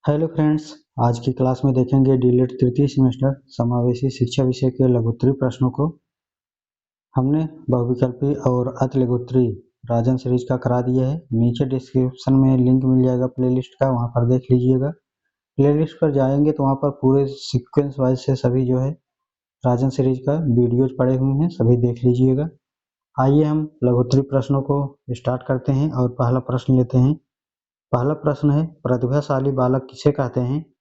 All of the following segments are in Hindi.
हेलो फ्रेंड्स, आज की क्लास में देखेंगे डीएलएड तृतीय सेमेस्टर समावेशी शिक्षा विषय के लघुत्तरी प्रश्नों को। हमने बहुविकल्पी और अति लघुत्तरी राजन सीरीज का करा दिया है। नीचे डिस्क्रिप्शन में लिंक मिल जाएगा प्लेलिस्ट का, वहां पर देख लीजिएगा। प्लेलिस्ट पर जाएंगे तो वहां पर पूरे सीक्वेंस वाइज से सभी जो है राजन सीरीज का वीडियोज पड़े हुए हैं, सभी देख लीजिएगा। आइए हम लघुत्तरी प्रश्नों को स्टार्ट करते हैं और पहला प्रश्न लेते हैं। पहला प्रश्न है, प्रतिभाशाली बालक किसे कहते हैं?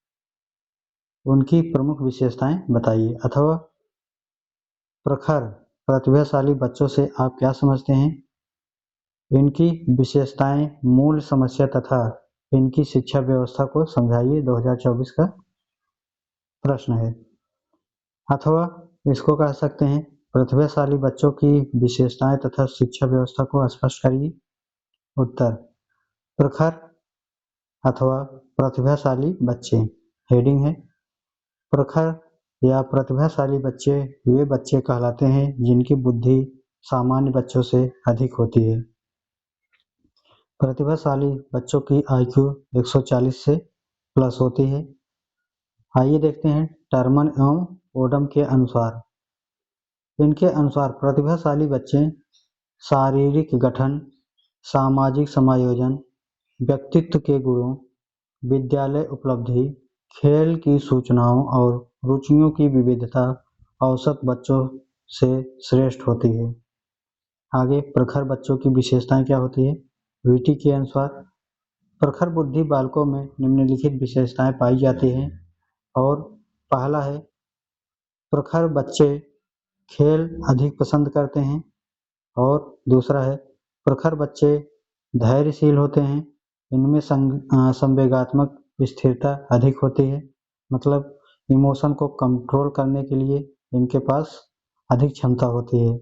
उनकी प्रमुख विशेषताएं बताइए। अथवा प्रखर प्रतिभाशाली बच्चों से आप क्या समझते हैं? इनकी विशेषताएं, मूल समस्या तथा इनकी शिक्षा व्यवस्था को समझाइए। 2024 का प्रश्न है। अथवा इसको कह सकते हैं, प्रतिभाशाली बच्चों की विशेषताएं तथा शिक्षा व्यवस्था को स्पष्ट करिए। उत्तर, प्रखर अथवा प्रतिभाशाली बच्चे। हेडिंग है, प्रखर या प्रतिभाशाली बच्चे वे बच्चे कहलाते हैं जिनकी बुद्धि सामान्य बच्चों से अधिक होती है। प्रतिभाशाली बच्चों की IQ 140 से प्लस होती है। आइए देखते हैं टर्मन एवं ओडम के अनुसार। इनके अनुसार प्रतिभाशाली बच्चे शारीरिक गठन, सामाजिक समायोजन, व्यक्तित्व के गुणों, विद्यालय उपलब्धि, खेल की सूचनाओं और रुचियों की विविधता औसत बच्चों से श्रेष्ठ होती है। आगे प्रखर बच्चों की विशेषताएं क्या होती है? वीटी के अनुसार प्रखर बुद्धि बालकों में निम्नलिखित विशेषताएं पाई जाती हैं। और पहला है, प्रखर बच्चे खेल अधिक पसंद करते हैं। और दूसरा है, प्रखर बच्चे धैर्यशील होते हैं। इनमें संवेगात्मक स्थिरता अधिक होती है, मतलब इमोशन को कंट्रोल करने के लिए इनके पास अधिक क्षमता होती है।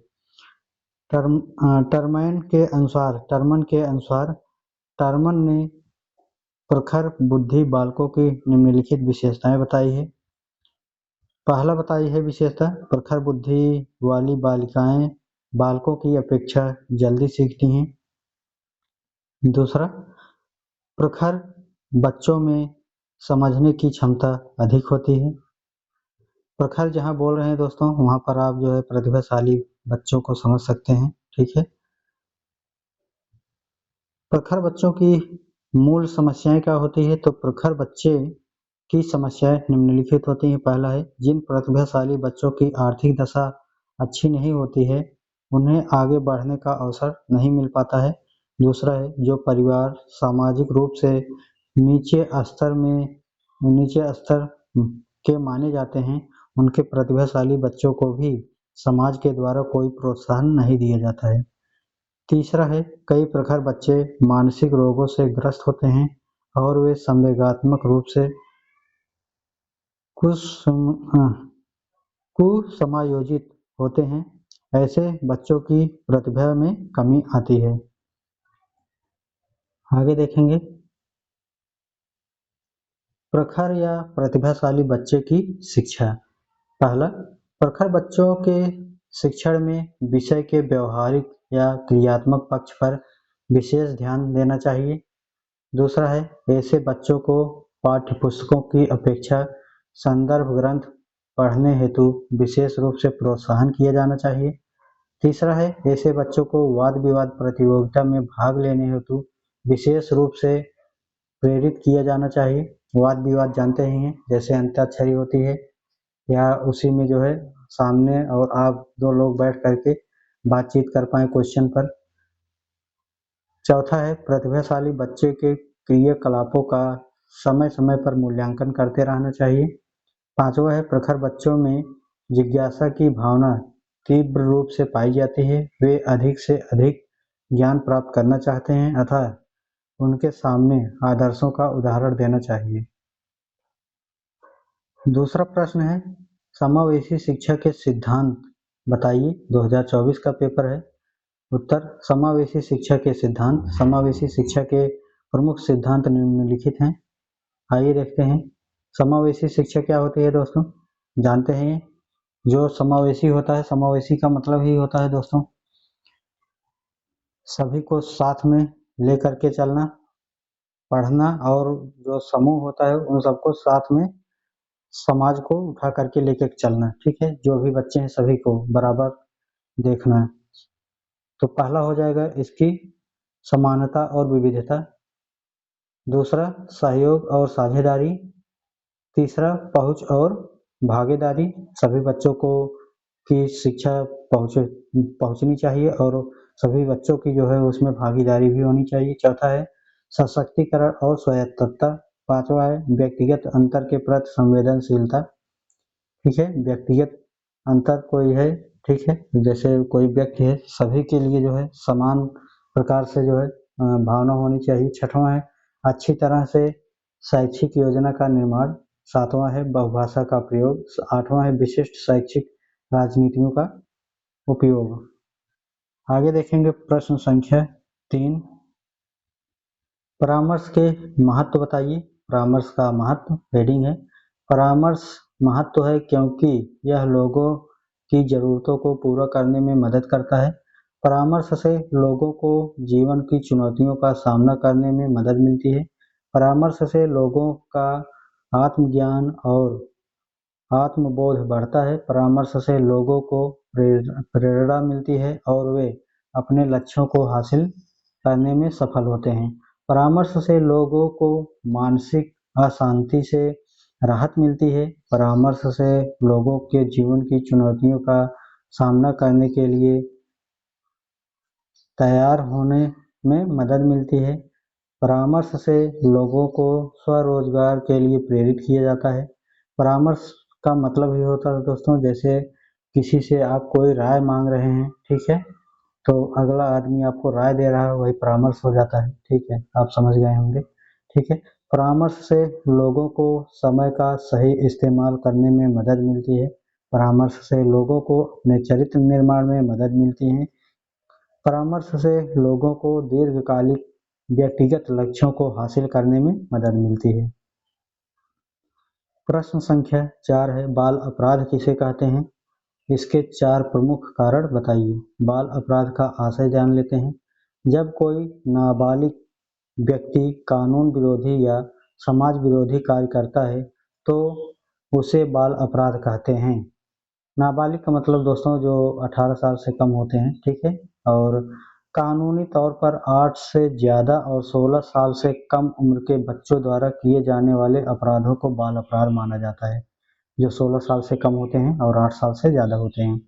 टर्मन के अनुसार टर्मन ने प्रखर बुद्धि बालकों की निम्नलिखित विशेषताएं बताई है। पहला बताई है विशेषता, प्रखर बुद्धि वाली बालिकाएं बालकों की अपेक्षा जल्दी सीखती हैं। दूसरा, प्रखर बच्चों में समझने की क्षमता अधिक होती है। प्रखर जहां बोल रहे हैं दोस्तों, वहां पर आप जो है प्रतिभाशाली बच्चों को समझ सकते हैं। ठीक है। प्रखर बच्चों की मूल समस्याएं क्या होती है? तो प्रखर बच्चे की समस्याएं निम्नलिखित होती हैं। पहला है, जिन प्रतिभाशाली बच्चों की आर्थिक दशा अच्छी नहीं होती है उन्हें आगे बढ़ने का अवसर नहीं मिल पाता है। दूसरा है, जो परिवार सामाजिक रूप से नीचे स्तर के माने जाते हैं उनके प्रतिभाशाली बच्चों को भी समाज के द्वारा कोई प्रोत्साहन नहीं दिया जाता है। तीसरा है, कई प्रखर बच्चे मानसिक रोगों से ग्रस्त होते हैं और वे संवेगात्मक रूप से कुसमायोजित होते हैं। ऐसे बच्चों की प्रतिभा में कमी आती है। आगे देखेंगे, प्रखर या प्रतिभाशाली बच्चे की शिक्षा। पहला, प्रखर बच्चों के शिक्षण में विषय के व्यवहारिक या क्रियात्मक पक्ष पर विशेष ध्यान देना चाहिए। दूसरा है, ऐसे बच्चों को पाठ्य पुस्तकों की अपेक्षा संदर्भ ग्रंथ पढ़ने हेतु विशेष रूप से प्रोत्साहन किया जाना चाहिए। तीसरा है, ऐसे बच्चों को वाद विवाद प्रतियोगिता में भाग लेने हेतु विशेष रूप से प्रेरित किया जाना चाहिए। वाद विवाद जानते ही हैं, जैसे अंताक्षरी होती है या उसी में जो है सामने और आप दो लोग बैठ करके बातचीत कर पाए क्वेश्चन पर। चौथा है, प्रतिभाशाली बच्चे के क्रियाकलापों का समय समय पर मूल्यांकन करते रहना चाहिए। पांचवा है, प्रखर बच्चों में जिज्ञासा की भावना तीव्र रूप से पाई जाती है। वे अधिक से अधिक ज्ञान प्राप्त करना चाहते हैं अतः उनके सामने आदर्शों का उदाहरण देना चाहिए। दूसरा प्रश्न है, समावेशी शिक्षा के सिद्धांत बताइए। 2024 का पेपर है। उत्तर, समावेशी शिक्षा के सिद्धांत। समावेशी शिक्षा के प्रमुख सिद्धांत निम्नलिखित हैं। आइए देखते हैं। समावेशी शिक्षा क्या होती है दोस्तों? जानते हैं, जो समावेशी होता है, समावेशी का मतलब ही होता है दोस्तों सभी को साथ में लेकर के चलना। पढ़ना और जो समूह होता है उन सबको साथ में समाज को उठा करके लेके चलना, ठीक है। जो भी बच्चे हैं सभी को बराबर देखना है। तो पहला हो जाएगा इसकी समानता और विविधता, दूसरा सहयोग और साझेदारी, तीसरा पहुंच और भागीदारी, सभी बच्चों को की शिक्षा पहुंचनी चाहिए और सभी बच्चों की जो है उसमें भागीदारी भी होनी चाहिए। चौथा है सशक्तिकरण और स्वायत्तता, पांचवा है व्यक्तिगत अंतर के प्रति संवेदनशीलता, ठीक है। व्यक्तिगत अंतर कोई है, ठीक है, जैसे कोई व्यक्ति है सभी के लिए जो है समान प्रकार से जो है भावना होनी चाहिए। छठवां है अच्छी तरह से शैक्षिक योजना का निर्माण, सातवां है बहुभाषा का प्रयोग, आठवां है विशिष्ट शैक्षिक राजनीतियों का उपयोग। आगे देखेंगे प्रश्न संख्या 3, परामर्श के महत्व बताइए। परामर्श का महत्व हेडिंग है परामर्श महत्व है क्योंकि यह लोगों की जरूरतों को पूरा करने में मदद करता है। परामर्श से लोगों को जीवन की चुनौतियों का सामना करने में मदद मिलती है। परामर्श से लोगों का आत्मज्ञान और आत्मबोध बढ़ता है। परामर्श से लोगों को प्रेरणा मिलती है और वे अपने लक्ष्यों को हासिल करने में सफल होते हैं। परामर्श से लोगों को मानसिक अशांति से राहत मिलती है। परामर्श से लोगों के जीवन की चुनौतियों का सामना करने के लिए तैयार होने में मदद मिलती है। परामर्श से लोगों को स्वरोजगार के लिए प्रेरित किया जाता है। परामर्श का मतलब ये होता है दोस्तों, जैसे किसी से आप कोई राय मांग रहे हैं, ठीक है, तो अगला आदमी आपको राय दे रहा है, वही परामर्श हो जाता है, ठीक है, आप समझ गए होंगे, ठीक है। परामर्श से लोगों को समय का सही इस्तेमाल करने में मदद मिलती है। परामर्श से लोगों को अपने चरित्र निर्माण में मदद मिलती है। परामर्श से लोगों को दीर्घकालिक व्यक्तिगत लक्ष्यों को हासिल करने में मदद मिलती है। प्रश्न संख्या 4 है बाल अपराध किसे कहते हैं, इसके 4 प्रमुख कारण बताइए। बाल अपराध का आशय जान लेते हैं। जब कोई नाबालिग व्यक्ति कानून विरोधी या समाज विरोधी कार्य करता है तो उसे बाल अपराध कहते हैं। नाबालिग का मतलब दोस्तों जो 18 साल से कम होते हैं, ठीक है, और कानूनी तौर पर 8 से ज़्यादा और 16 साल से कम उम्र के बच्चों द्वारा किए जाने वाले अपराधों को बाल अपराध माना जाता है, जो 16 साल से कम होते हैं और 8 साल से ज़्यादा होते हैं।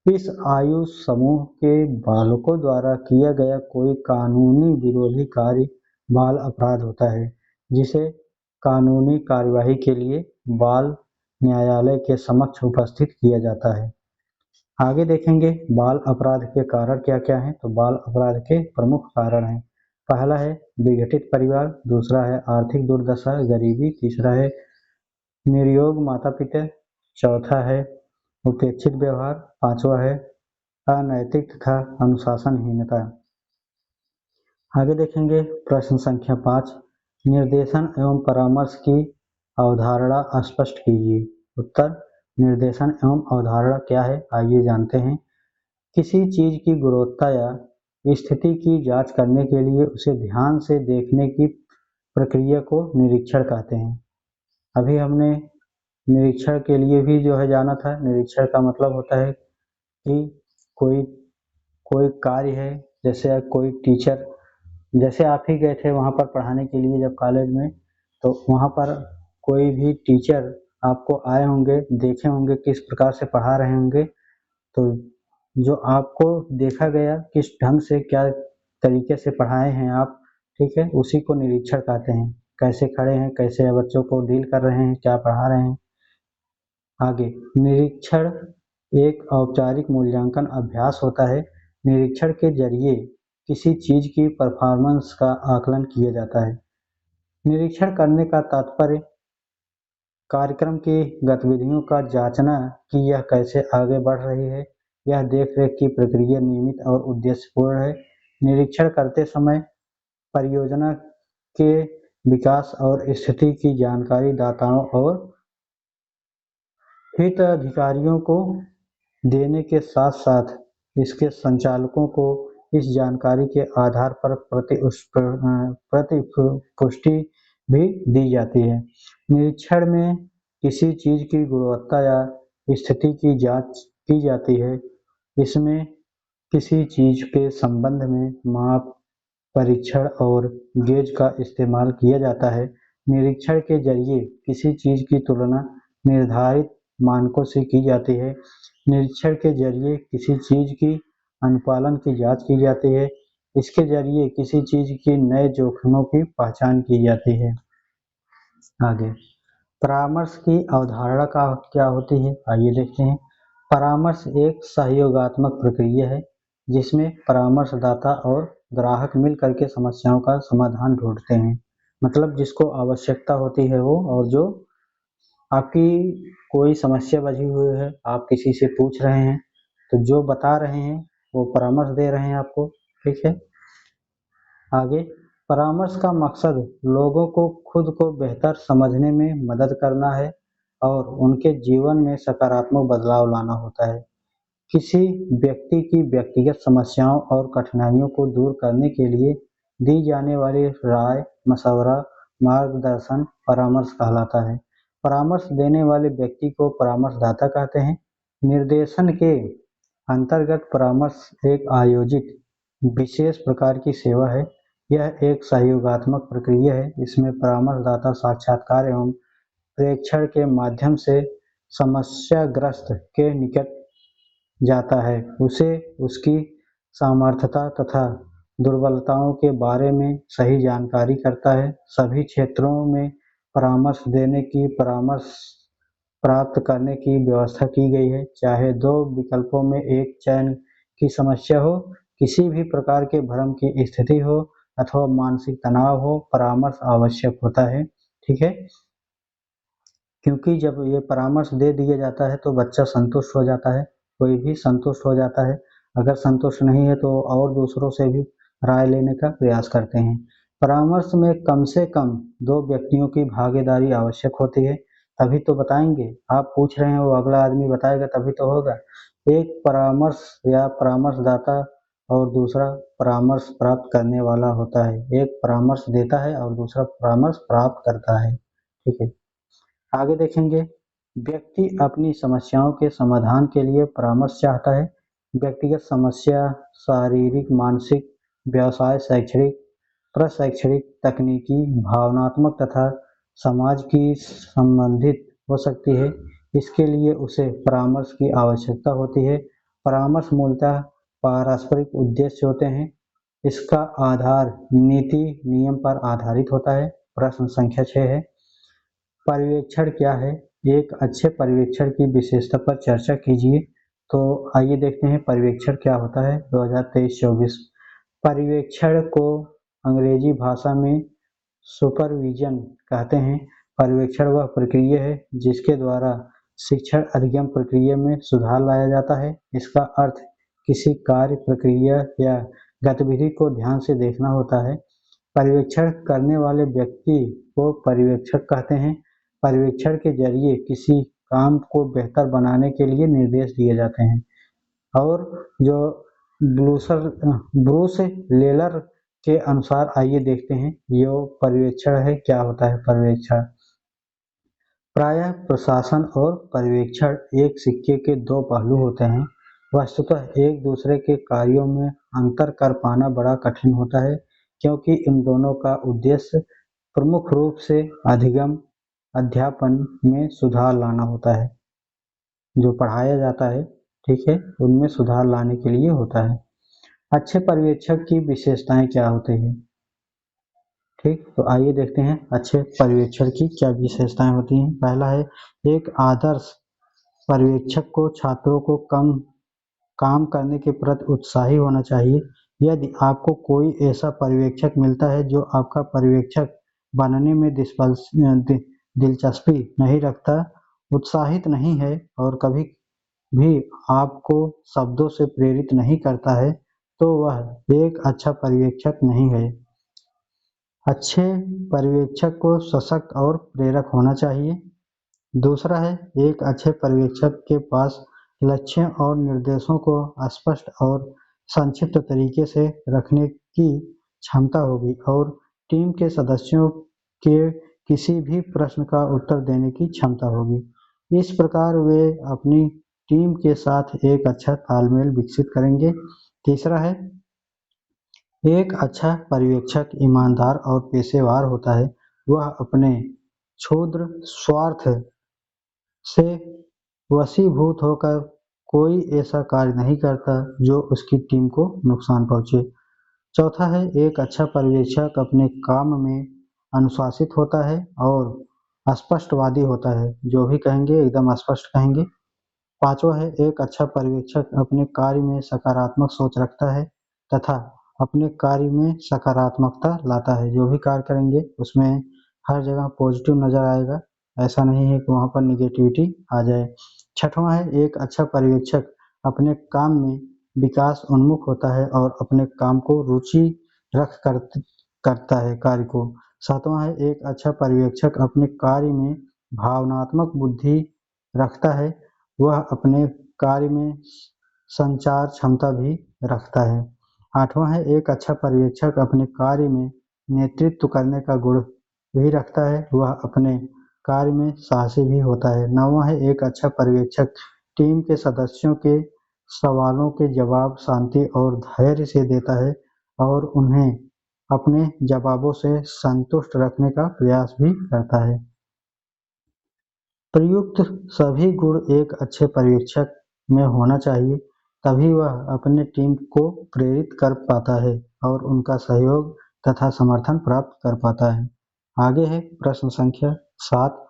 इस आयु समूह के बालकों द्वारा किया गया कोई कानूनी विरोधी कार्य बाल अपराध होता है, जिसे कानूनी कार्यवाही के लिए बाल न्यायालय के समक्ष उपस्थित किया जाता है। आगे देखेंगे बाल अपराध के कारण क्या क्या हैं, तो बाल अपराध के प्रमुख कारण हैं। पहला है विघटित परिवार, दूसरा है आर्थिक दुर्दशा गरीबी, तीसरा है निर्योग माता पिता, चौथा है उपेक्षित व्यवहार, पांचवा है अनैतिक तथा अनुशासनहीनता। आगे देखेंगे प्रश्न संख्या 5, निर्देशन एवं परामर्श की अवधारणा स्पष्ट कीजिए। उत्तर, निर्देशन एवं अवधारणा क्या है आइए जानते हैं। किसी चीज की गुणवत्ता या स्थिति की जांच करने के लिए उसे ध्यान से देखने की प्रक्रिया को निरीक्षण कहते हैं। अभी हमने निरीक्षण के लिए भी जो है जाना था। निरीक्षण का मतलब होता है कि कोई कोई कार्य है, जैसे कोई टीचर, जैसे आप ही गए थे वहाँ पर पढ़ाने के लिए जब कॉलेज में, तो वहाँ पर कोई भी टीचर आपको आए होंगे, देखे होंगे किस प्रकार से पढ़ा रहे होंगे, तो जो आपको देखा गया किस ढंग से क्या तरीके से पढ़ाए हैं आप, ठीक है, उसी को निरीक्षण कहते हैं। कैसे खड़े हैं, कैसे बच्चों को डील कर रहे हैं, क्या पढ़ा रहे हैं। आगे निरीक्षण एक औपचारिक मूल्यांकन अभ्यास होता है। निरीक्षण के जरिए किसी चीज की परफॉर्मेंस का आकलन किया जाता है। निरीक्षण करने का तात्पर्य कार्यक्रम की गतिविधियों का जांचना कि यह कैसे आगे बढ़ रही है। यह देखरेख की प्रक्रिया नियमित और उद्देश्यपूर्ण है। निरीक्षण करते समय परियोजना के विकास और स्थिति की जानकारी दाताओं और हिताधिकारियों को देने के साथ साथ इसके संचालकों को इस जानकारी के आधार पर प्रतिपुष्टि भी दी जाती है। निरीक्षण में किसी चीज की गुणवत्ता या स्थिति की जांच की जाती है। इसमें किसी चीज के संबंध में माप, परीक्षण और गेज का इस्तेमाल किया जाता है। निरीक्षण के जरिए किसी चीज की तुलना निर्धारित मानकों से की जाती है। निरीक्षण के जरिए किसी चीज की अनुपालन की जांच की जाती है। इसके जरिए किसी चीज की नए जोखिमों की पहचान की जाती है। आगे परामर्श की अवधारणा का क्या होती है, आइए देखते हैं। परामर्श एक सहयोगात्मक प्रक्रिया है जिसमें परामर्शदाता और ग्राहक मिल करके समस्याओं का समाधान ढूंढते हैं। मतलब जिसको आवश्यकता होती है वो, और जो आपकी कोई समस्या बची हुई है, आप किसी से पूछ रहे हैं तो जो बता रहे हैं वो परामर्श दे रहे हैं आपको। ठीक है। आगे परामर्श का मकसद लोगों को खुद को बेहतर समझने में मदद करना है और उनके जीवन में सकारात्मक बदलाव लाना होता है। किसी व्यक्ति की व्यक्तिगत समस्याओं और कठिनाइयों को दूर करने के लिए दी जाने वाली राय, मशवरा, मार्गदर्शन परामर्श कहलाता है। परामर्श देने वाले व्यक्ति को परामर्शदाता कहते हैं। निर्देशन के अंतर्गत परामर्श एक आयोजित विशेष प्रकार की सेवा है। यह एक सहयोगात्मक प्रक्रिया है। इसमें परामर्शदाता साक्षात्कार एवं प्रेक्षण के माध्यम से समस्याग्रस्त के निकट जाता है, उसे उसकी सामर्थ्यता तथा दुर्बलताओं के बारे में सही जानकारी करता है। सभी क्षेत्रों में परामर्श देने की, परामर्श प्राप्त करने की व्यवस्था की गई है। चाहे दो विकल्पों में एक चयन की समस्या हो, किसी भी प्रकार के भ्रम की स्थिति हो अथवा मानसिक तनाव हो, परामर्श आवश्यक होता है। ठीक है। क्योंकि जब ये परामर्श दे दिया जाता है तो बच्चा संतुष्ट हो जाता है, कोई भी संतुष्ट हो जाता है। अगर संतुष्ट नहीं है तो और दूसरों से भी राय लेने का प्रयास करते हैं। परामर्श में कम से कम दो व्यक्तियों की भागीदारी आवश्यक होती है, तभी तो बताएंगे। आप पूछ रहे हैं, वो अगला आदमी बताएगा तभी तो होगा। एक परामर्श या परामर्शदाता और दूसरा परामर्श प्राप्त करने वाला होता है। एक परामर्श देता है और दूसरा परामर्श प्राप्त करता है। ठीक है। आगे देखेंगे, व्यक्ति अपनी समस्याओं के समाधान के लिए परामर्श चाहता है। व्यक्तिगत समस्या शारीरिक, मानसिक, व्यवसाय, शैक्षणिक, प्रशैक्षणिक, तकनीकी, भावनात्मक तथा समाज की संबंधित हो सकती है। इसके लिए उसे परामर्श की आवश्यकता होती है। परामर्श मूलतः पारस्परिक उद्देश्य होते हैं। इसका आधार नीति नियम पर आधारित होता है। प्रश्न संख्या 6 है, पर्यवेक्षण क्या है? एक अच्छे पर्यवेक्षण की विशेषता पर चर्चा कीजिए। तो आइए देखते हैं पर्यवेक्षण क्या होता है 2023-24। पर्यवेक्षण को अंग्रेजी भाषा में सुपरविजन कहते हैं। पर्यवेक्षण वह प्रक्रिया है जिसके द्वारा शिक्षण अधिगम प्रक्रिया में सुधार लाया जाता है। इसका अर्थ किसी कार्य, प्रक्रिया या गतिविधि को ध्यान से देखना होता है। पर्यवेक्षण करने वाले व्यक्ति को पर्यवेक्षक कहते हैं। पर्यवेक्षण के जरिए किसी काम को बेहतर बनाने के लिए निर्देश दिए जाते हैं। और जो ब्रूस लेलर के अनुसार आइए देखते हैं ये पर्यवेक्षण है, क्या होता है पर्यवेक्षण। प्रायः प्रशासन और पर्यवेक्षण एक सिक्के के दो पहलू होते हैं। वस्तुतः एक दूसरे के कार्यों में अंतर कर पाना बड़ा कठिन होता है, क्योंकि इन दोनों का उद्देश्य प्रमुख रूप से अधिगम, अध्यापन में सुधार लाना होता है। जो पढ़ाया जाता है, ठीक है, उनमें सुधार लाने के लिए होता है। अच्छे पर्यवेक्षक की विशेषताएं क्या होती हैं? ठीक, तो आइए देखते हैं अच्छे पर्यवेक्षक की क्या विशेषताएं होती हैं। पहला है, एक आदर्श पर्यवेक्षक को छात्रों को काम करने के प्रति उत्साही होना चाहिए। यदि आपको कोई ऐसा पर्यवेक्षक मिलता है जो आपका पर्यवेक्षक बनने में दिलचस्पी नहीं रखता, उत्साहित नहीं है और कभी भी आपको शब्दों से प्रेरित नहीं करता है, तो वह एक अच्छा पर्यवेक्षक नहीं है। अच्छे पर्यवेक्षक को सशक्त और प्रेरक होना चाहिए। दूसरा है, एक अच्छे पर्यवेक्षक के पास लक्ष्यों और निर्देशों को स्पष्ट और संक्षिप्त तरीके से रखने की क्षमता होगी और टीम के सदस्यों के किसी भी प्रश्न का उत्तर देने की क्षमता होगी। इस प्रकार वे अपनी टीम के साथ एक अच्छा तालमेल विकसित करेंगे। तीसरा है, एक अच्छा पर्यवेक्षक ईमानदार और पेशेवर होता है। वह अपने क्षुद्र स्वार्थ से वशीभूत होकर कोई ऐसा कार्य नहीं करता जो उसकी टीम को नुकसान पहुंचे। चौथा है, एक अच्छा पर्यवेक्षक अपने काम में अनुशासित होता है और स्पष्टवादी होता है। जो भी कहेंगे एकदम स्पष्ट कहेंगे। पांचवा है, एक अच्छा पर्यवेक्षक अपने कार्य में सकारात्मक सोच रखता है तथा अपने कार्य में सकारात्मकता लाता है। जो भी कार्य करेंगे उसमें हर जगह पॉजिटिव नजर आएगा, ऐसा नहीं है कि वहाँ पर निगेटिविटी आ जाए। छठवां है, एक अच्छा पर्यवेक्षक अपने काम में विकास उन्मुख होता है और अपने काम को रुचि रख कर करता है कार्य को। सातवां है, एक अच्छा पर्यवेक्षक अपने कार्य में भावनात्मक बुद्धि रखता है। वह अपने कार्य में संचार क्षमता भी रखता है। आठवां है, एक अच्छा पर्यवेक्षक अपने कार्य में नेतृत्व करने का गुण भी रखता है। वह अपने कार्य में साहसी भी होता है। नौवां है, एक अच्छा पर्यवेक्षक टीम के सदस्यों के सवालों के जवाब शांति और धैर्य से देता है और उन्हें अपने जवाबों से संतुष्ट रखने का प्रयास भी करता है। प्रयुक्त सभी गुण एक अच्छे पर्यवेक्षक में होना चाहिए, तभी वह अपने टीम को प्रेरित कर पाता है और उनका सहयोग तथा समर्थन प्राप्त कर पाता है। आगे है प्रश्न संख्या 7,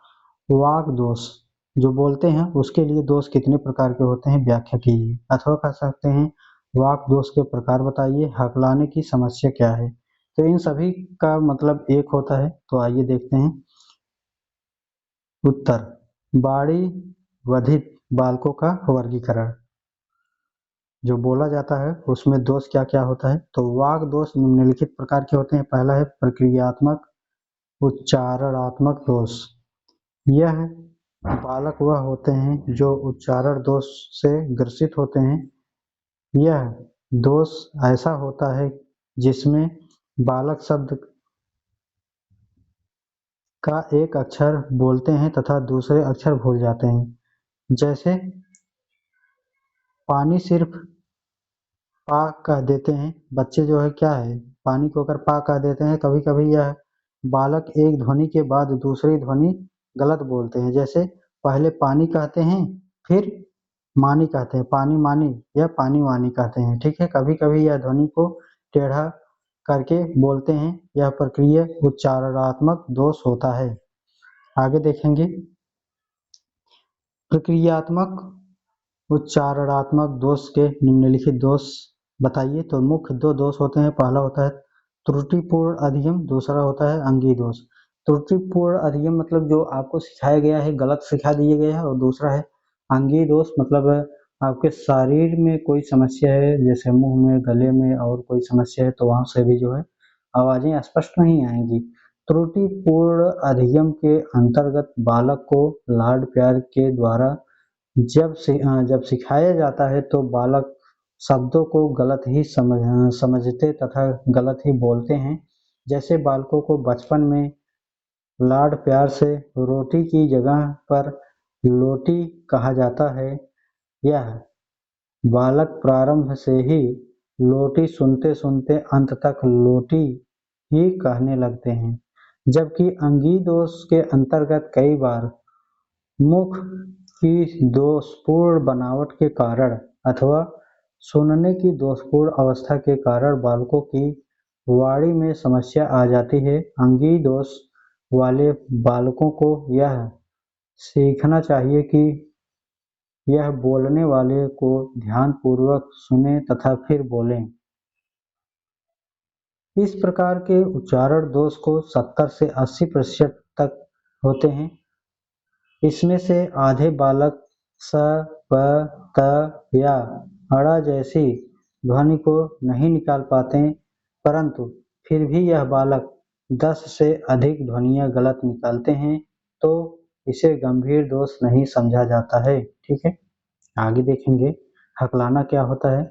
वाक दोष। जो बोलते हैं उसके लिए दोष कितने प्रकार के होते हैं, व्याख्या कीजिए। अथवा कह सकते हैं, वाक दोष के प्रकार बताइए, हकलाने की समस्या क्या है। तो इन सभी का मतलब एक होता है। तो आइए देखते हैं उत्तर। बाड़ी वधित बालकों का वर्गीकरण। जो बोला जाता है उसमें दोष क्या क्या होता है। तो वाक दोष निम्नलिखित प्रकार के होते हैं। पहला है प्रक्रियात्मक उच्चारणात्मक दोष। यह बालक वह होते हैं जो उच्चारण दोष से ग्रसित होते हैं। यह दोष ऐसा होता है जिसमें बालक शब्द का एक अक्षर बोलते हैं तथा दूसरे अक्षर भूल जाते हैं। जैसे पानी सिर्फ पा कह देते हैं। बच्चे जो है क्या है, पानी को अगर पा कह देते हैं, कभी कभी यह बालक एक ध्वनि के बाद दूसरी ध्वनि गलत बोलते हैं। जैसे पहले पानी कहते हैं, फिर मानी कहते हैं, पानी मानी या पानी वानी कहते हैं। ठीक है, कभी कभी यह ध्वनि को टेढ़ा करके बोलते हैं। यह प्रक्रिया उच्चारणात्मक दोष होता है। आगे देखेंगे, प्रक्रियात्मक उच्चारणात्मक दोष के निम्नलिखित दोष बताइए। तो मुख्य दो दोष होते हैं। पहला होता है त्रुटिपूर्ण अधिगम, दूसरा होता है अंगी दोष। त्रुटिपूर्ण अधिगम मतलब जो आपको सिखाया गया है गलत सिखा दिए गए हैं, और दूसरा है अंगी दोष मतलब आपके शरीर में कोई समस्या है, जैसे मुंह में, गले में और कोई समस्या है, तो वहां से भी जो है आवाजें स्पष्ट नहीं आएंगी। त्रुटिपूर्ण अधिगम के अंतर्गत बालक को लाड प्यार के द्वारा जब सिखाया जाता है तो बालक शब्दों को गलत ही समझते तथा गलत ही बोलते हैं। जैसे बालकों को बचपन में लाड प्यार से रोटी की जगह पर लोटी कहा जाता है। यह बालक प्रारंभ से ही लोटी सुनते सुनते अंत तक लोटी ही कहने लगते हैं। जबकि अंगी दोष के अंतर्गत कई बार मुख की दोषपूर्ण बनावट के कारण अथवा सुनने की दोषपूर्ण अवस्था के कारण बालकों की वाणी में समस्या आ जाती है। अंगी दोष वाले बालकों को यह सीखना चाहिए कि यह बोलने वाले को ध्यानपूर्वक सुने तथा फिर बोलें। इस प्रकार के उच्चारण दोष को 70 से 80% तक होते हैं। इसमें से आधे बालक स, प, त या अड़ा जैसी ध्वनि को नहीं निकाल पाते, परंतु फिर भी यह बालक 10 से अधिक ध्वनियां गलत निकालते हैं, तो इसे गंभीर दोष नहीं समझा जाता है। ठीक है, आगे देखेंगे हकलाना क्या होता है।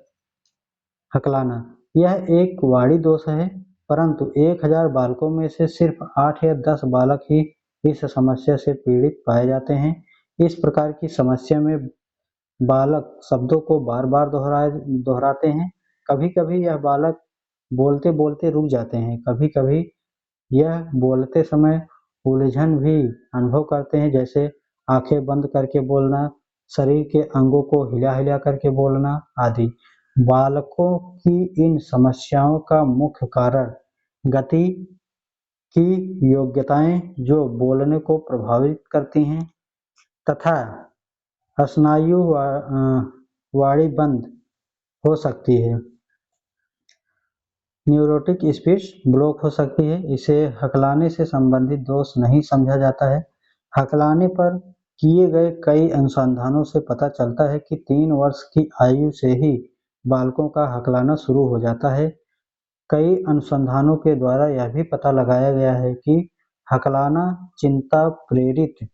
हकलाना यह एक वाणी दोष है, परंतु 1000 बालकों में से सिर्फ 8 या 10 बालक ही इस समस्या से पीड़ित पाए जाते हैं। इस प्रकार की समस्या में बालक शब्दों को बार-बार दोहराते हैं। कभी-कभी यह बालक बोलते-बोलते रुक जाते हैं। कभी-कभी यह बोलते समय उलझन भी अनुभव करते हैं, जैसे आंखें बंद करके बोलना, शरीर के अंगों को हिला-हिला करके बोलना आदि। बालकों की इन समस्याओं का मुख्य कारण गति की योग्यताएं जो बोलने को प्रभावित करती हैं तथा स्नायु वाणी बंद हो सकती है। न्यूरोटिक स्पीच ब्लॉक हो सकती है। इसे हकलाने से संबंधित दोष नहीं समझा जाता है। हकलाने पर किए गए कई अनुसंधानों से पता चलता है कि 3 वर्ष की आयु से ही बालकों का हकलाना शुरू हो जाता है। कई अनुसंधानों के द्वारा यह भी पता लगाया गया है कि हकलाना चिंता प्रेरित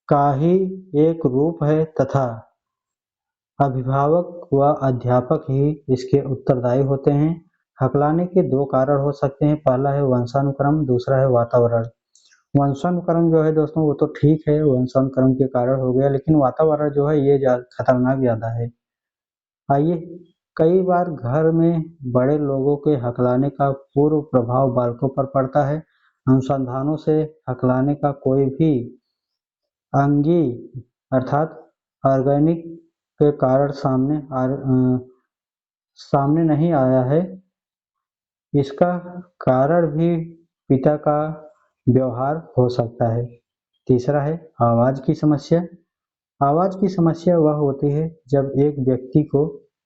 का ही एक रूप है तथा अभिभावक व अध्यापक ही इसके उत्तरदायी होते हैं। हकलाने के 2 कारण हो सकते हैं, पहला है वंशानुक्रम, दूसरा है वातावरण। वंशानुक्रम जो है दोस्तों वो तो ठीक है, वंशानुक्रम के कारण हो गया, लेकिन वातावरण जो है ये खतरनाक ज़्यादा है। आइए, कई बार घर में बड़े लोगों के हकलाने का पूर्व प्रभाव बालकों पर पड़ता है। अनुसंधानों से हकलाने का कोई भी अंगी अर्थात ऑर्गेनिक के कारण सामने नहीं आया है। इसका कारण भी पिता का व्यवहार हो सकता है। तीसरा है आवाज़ की समस्या। आवाज़ की समस्या वह होती है जब एक व्यक्ति को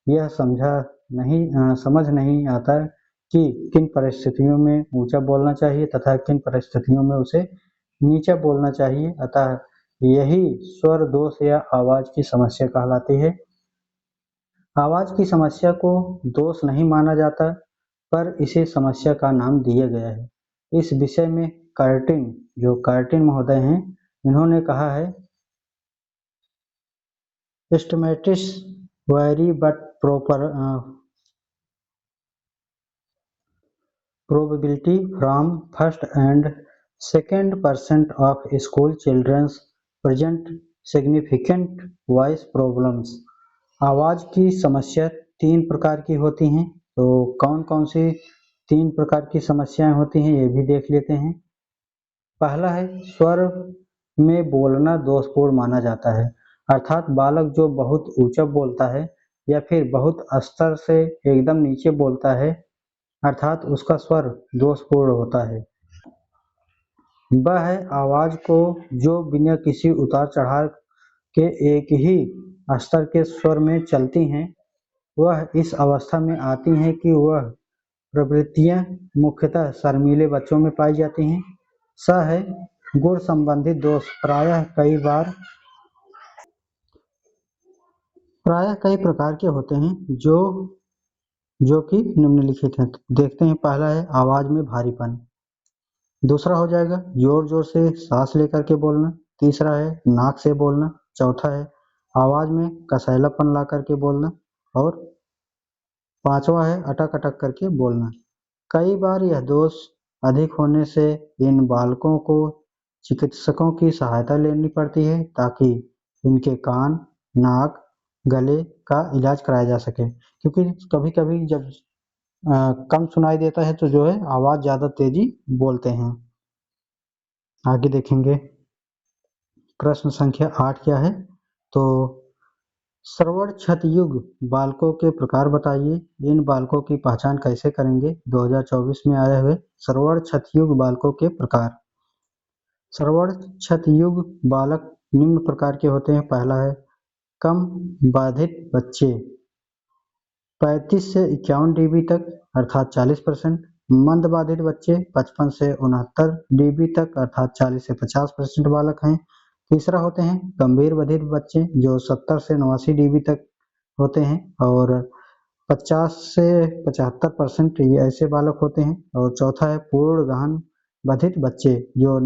यह समझ नहीं आता कि किन परिस्थितियों में ऊंचा बोलना चाहिए तथा किन परिस्थितियों में उसे नीचा बोलना चाहिए, अतः यही स्वर दोष या आवाज़ की समस्या कहलाती है। आवाज़ की समस्या को दोष नहीं माना जाता, पर इसे समस्या का नाम दिया गया है। इस विषय में कर्टिन महोदय हैं, इन्होंने कहा है, Estimates vary but probability from first and second percent of school children present significant voice problems। आवाज़ की समस्या 3 प्रकार की होती हैं, तो कौन-कौन सी 3 प्रकार की समस्याएं होती हैं ये भी देख लेते हैं। पहला है स्वर में बोलना दोषपूर्ण माना जाता है, अर्थात बालक जो बहुत ऊंचा बोलता है या फिर बहुत स्तर से एकदम नीचे बोलता है, अर्थात उसका स्वर दोषपूर्ण होता है। वह है आवाज़ को जो बिना किसी उतार चढ़ाव के एक ही स्तर के स्वर में चलती हैं, वह इस अवस्था में आती हैं कि वह प्रवृत्तियां मुख्यतः शर्मीले बच्चों में पाई जाती हैं। स है गुण संबंधित दोष। प्रायः कई प्रकार के होते हैं जो कि निम्नलिखित हैं। देखते हैं, पहला है आवाज़ में भारीपन, दूसरा हो जाएगा जोर जोर से सांस लेकर के बोलना, तीसरा है नाक से बोलना, चौथा है आवाज़ में कसैलापन ला करके बोलना और पांचवा है अटक अटक करके बोलना। कई बार यह दोष अधिक होने से इन बालकों को चिकित्सकों की सहायता लेनी पड़ती है ताकि इनके कान, नाक, गले का इलाज कराया जा सके, क्योंकि कभी-कभी जब कम सुनाई देता है तो जो है आवाज़ ज़्यादा तेजी बोलते हैं। आगे देखेंगे, प्रश्न संख्या 8 क्या है, तो श्रवण क्षतियुक्त बालकों के प्रकार बताइए। इन बालकों की पहचान कैसे करेंगे। 2024 में आए हुए श्रवण क्षतियुक्त बालकों के प्रकार। श्रवण क्षतियुक्त बालक निम्न प्रकार के होते हैं। पहला है कम बाधित बच्चे 35 से 51 डीबी तक अर्थात 40%, मंद बाधित बच्चे 55 से 69 डीबी तक अर्थात 40 से 50% बालक हैं। तीसरा होते हैं गंभीर बाधित बच्चे जो 70 से 89 डीबी तक होते हैं और 50 से 75% ये ऐसे बालक होते हैं। और चौथा है पूर्ण गहन बाधित बच्चे जो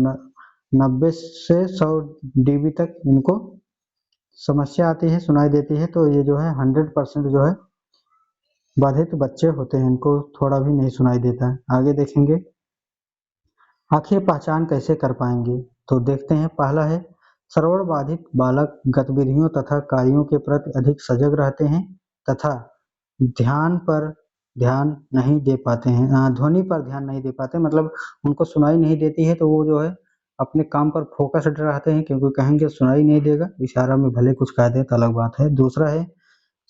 90 से 100 डीबी तक इनको समस्या आती है, सुनाई देती है, तो ये जो है 100% जो है बाधित बच्चे होते हैं, इनको थोड़ा भी नहीं सुनाई देता है। आगे देखेंगे आखिर पहचान कैसे कर पाएंगे, तो देखते हैं। पहला है श्रवण बाधित बालक गतिविधियों तथा कार्यों के प्रति अधिक सजग रहते हैं तथा ध्यान पर ध्यान नहीं दे पाते हैं, ध्वनि पर ध्यान नहीं दे पाते, मतलब उनको सुनाई नहीं देती है तो वो जो है अपने काम पर फोकस्ड रहते हैं, क्योंकि कहेंगे सुनाई नहीं देगा, इशारा में भले कुछ कह दे तो अलग बात है। दूसरा है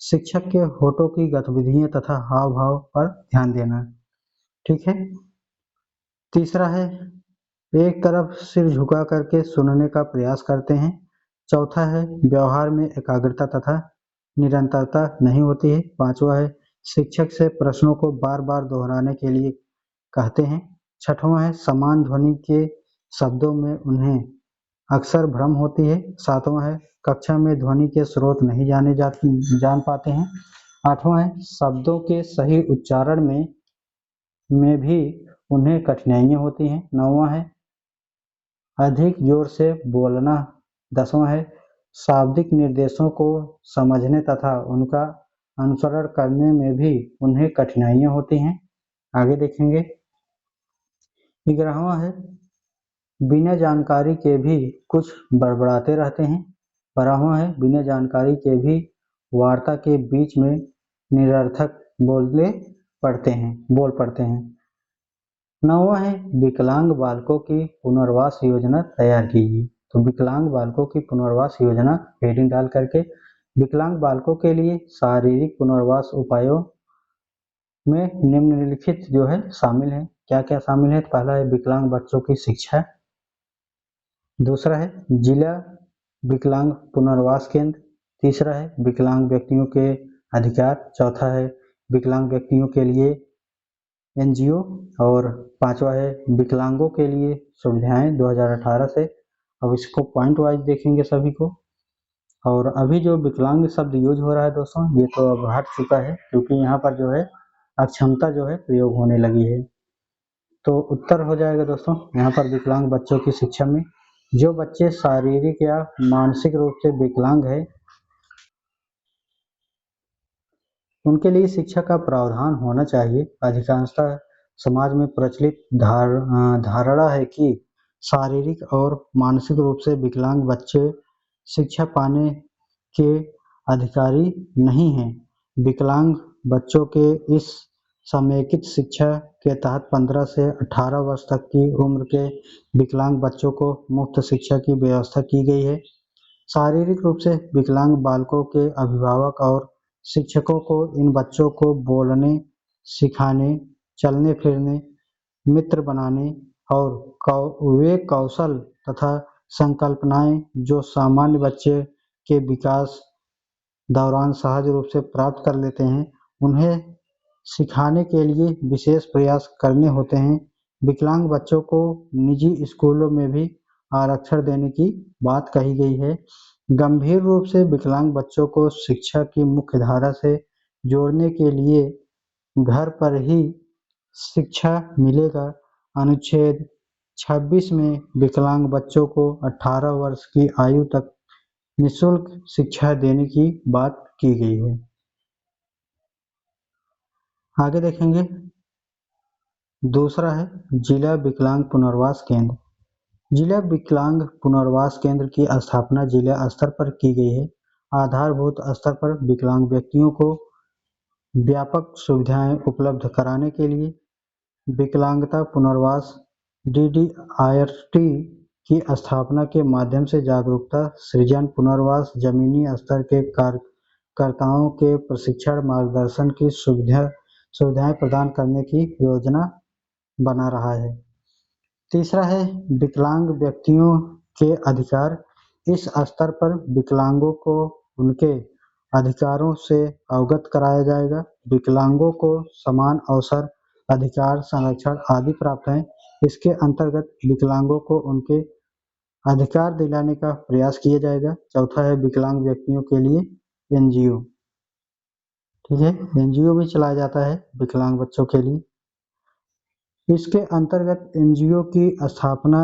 शिक्षक के होठों की गतिविधियां तथा हाव भाव पर ध्यान देना, ठीक है। तीसरा है एक तरफ सिर झुका करके सुनने का प्रयास करते हैं। चौथा है व्यवहार में एकाग्रता तथा निरंतरता नहीं होती है। पांचवा है शिक्षक से प्रश्नों को बार बार दोहराने के लिए कहते हैं। छठवां है समान ध्वनि के शब्दों में उन्हें अक्सर भ्रम होती है। सातवां है कक्षा में ध्वनि के स्रोत नहीं जान पाते हैं। आठवां है शब्दों के सही उच्चारण में भी उन्हें कठिनाइयां होती हैं। नौवां है अधिक जोर से बोलना। दसवां है शाब्दिक निर्देशों को समझने तथा उनका अनुसरण करने में भी उन्हें कठिनाइयां होती हैं। आगे देखेंगे 11वां है बिना जानकारी के भी कुछ बड़बड़ाते रहते हैं। 12वां है बिना जानकारी के भी वार्ता के बीच में निरर्थक बोल पड़ते हैं। 9वां है विकलांग बालकों की पुनर्वास योजना तैयार कीजिए। तो विकलांग बालकों की पुनर्वास योजना हेडिंग डाल करके विकलांग बालकों के लिए शारीरिक पुनर्वास उपायों में निम्नलिखित जो है शामिल है। क्या क्या शामिल है? पहला है विकलांग बच्चों की शिक्षा। दूसरा है जिला विकलांग पुनर्वास केंद्र। तीसरा है विकलांग व्यक्तियों के अधिकार। चौथा है विकलांग व्यक्तियों के लिए एनजीओ। और पांचवा है विकलांगों के लिए सुविधाएं 2018 से। अब इसको पॉइंट वाइज देखेंगे सभी को। और अभी जो विकलांग शब्द यूज हो रहा है दोस्तों, ये तो अब हट चुका है, क्योंकि यहाँ पर जो है अक्षमता जो है प्रयोग होने लगी है। तो उत्तर हो जाएगा दोस्तों यहाँ पर विकलांग बच्चों की शिक्षा में जो बच्चे शारीरिक या मानसिक रूप से विकलांग है उनके लिए शिक्षा का प्रावधान होना चाहिए। अधिकांशतः समाज में प्रचलित धारणा है कि शारीरिक और मानसिक रूप से विकलांग बच्चे शिक्षा पाने के अधिकारी नहीं हैं। विकलांग बच्चों के इस समेकित शिक्षा के तहत 15 से 18 वर्ष तक की उम्र के विकलांग बच्चों को मुफ्त शिक्षा की व्यवस्था की गई है। शारीरिक रूप से विकलांग बालकों के अभिभावक और शिक्षकों को इन बच्चों को बोलने, सिखाने, चलने फिरने, मित्र बनाने और वे कौशल तथा संकल्पनाएं जो सामान्य बच्चे के विकास दौरान सहज रूप से प्राप्त कर लेते हैं, उन्हें सिखाने के लिए विशेष प्रयास करने होते हैं। विकलांग बच्चों को निजी स्कूलों में भी आरक्षण देने की बात कही गई है। गंभीर रूप से विकलांग बच्चों को शिक्षा की मुख्य धारा से जोड़ने के लिए घर पर ही शिक्षा मिलेगा। अनुच्छेद 26 में विकलांग बच्चों को 18 वर्ष की आयु तक निःशुल्क शिक्षा देने की बात की गई है। आगे देखेंगे दूसरा है जिला विकलांग पुनर्वास केंद्र। जिला विकलांग पुनर्वास केंद्र की स्थापना जिला स्तर पर की गई है। आधारभूत स्तर पर विकलांग व्यक्तियों को व्यापक सुविधाएं उपलब्ध कराने के लिए विकलांगता पुनर्वास DDIRT की स्थापना के माध्यम से जागरूकता सृजन, पुनर्वास, जमीनी स्तर के कार्यकर्ताओं के प्रशिक्षण, मार्गदर्शन की सुविधाएं प्रदान करने की योजना बना रहा है। तीसरा है विकलांग व्यक्तियों के अधिकार। इस स्तर पर विकलांगों को उनके अधिकारों से अवगत कराया जाएगा। विकलांगों को समान अवसर, अधिकार, संरक्षण आदि प्राप्त हैं। इसके अंतर्गत विकलांगों को उनके अधिकार दिलाने का प्रयास किया जाएगा। चौथा है विकलांग व्यक्तियों के लिए एनजीओ। ठीक है, एनजीओ भी चलाया जाता है विकलांग बच्चों के लिए। इसके अंतर्गत एनजीओ की स्थापना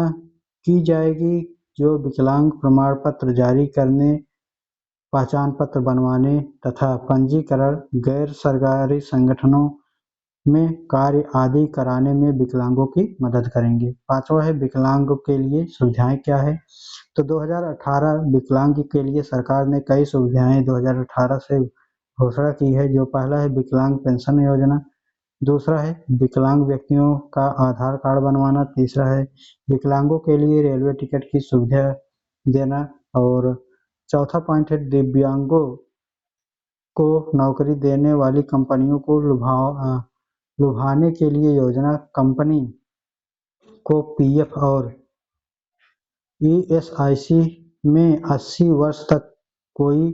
की जाएगी जो विकलांग प्रमाण पत्र जारी करने पहचान पत्र बनवाने तथा पंजीकरण, गैर सरकारी संगठनों में कार्य आदि कराने में विकलांगों की मदद करेंगे। पांचवा है विकलांगों के लिए सुविधाएं क्या है। तो 2018 विकलांग के लिए सरकार ने कई सुविधाएं 2018 से घोषणा की है। जो पहला है विकलांग पेंशन योजना, दूसरा है विकलांग व्यक्तियों का आधार कार्ड बनवाना, तीसरा है विकलांगों के लिए रेलवे टिकट की सुविधा देना, और चौथा पॉइंट है दिव्यांगों को नौकरी देने वाली कंपनियों को लुभाने के लिए योजना। कंपनी को पीएफ और ईएसआईसी में 80 वर्ष तक कोई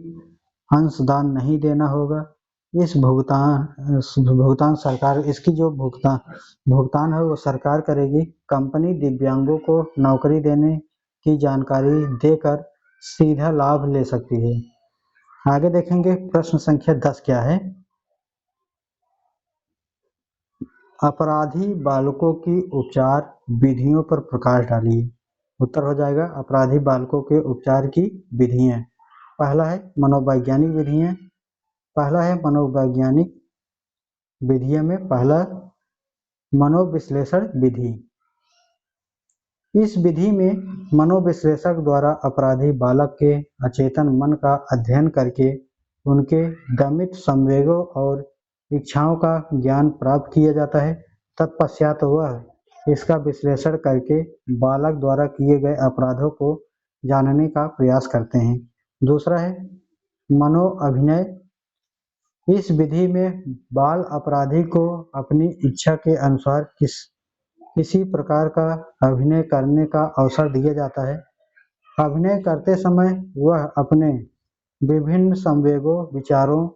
अंशदान नहीं देना होगा। इस भुगतान सरकार, इसकी जो भुगतान है वो सरकार करेगी। कंपनी दिव्यांगों को नौकरी देने की जानकारी देकर सीधा लाभ ले सकती है। आगे देखेंगे प्रश्न संख्या 10 क्या है। अपराधी बालकों की उपचार विधियों पर प्रकाश डालिए। उत्तर हो जाएगा अपराधी बालकों के उपचार की विधियां। पहला है मनोवैज्ञानिक विधियां। पहला है मनोवैज्ञानिक विधियों में पहला मनोविश्लेषण विधि। इस विधि में मनोविश्लेषक द्वारा अपराधी बालक के अचेतन मन का अध्ययन करके उनके दमित संवेगों और इच्छाओं का ज्ञान प्राप्त किया जाता है। तत्पश्चात वह इसका विश्लेषण करके बालक द्वारा किए गए अपराधों को जानने का प्रयास करते हैं। दूसरा है मनोअभिनय। इस विधि में बाल अपराधी को अपनी इच्छा के अनुसार किसी प्रकार का अभिनय करने का अवसर दिया जाता है। अभिनय करते समय वह अपने विभिन्न संवेगों, विचारों,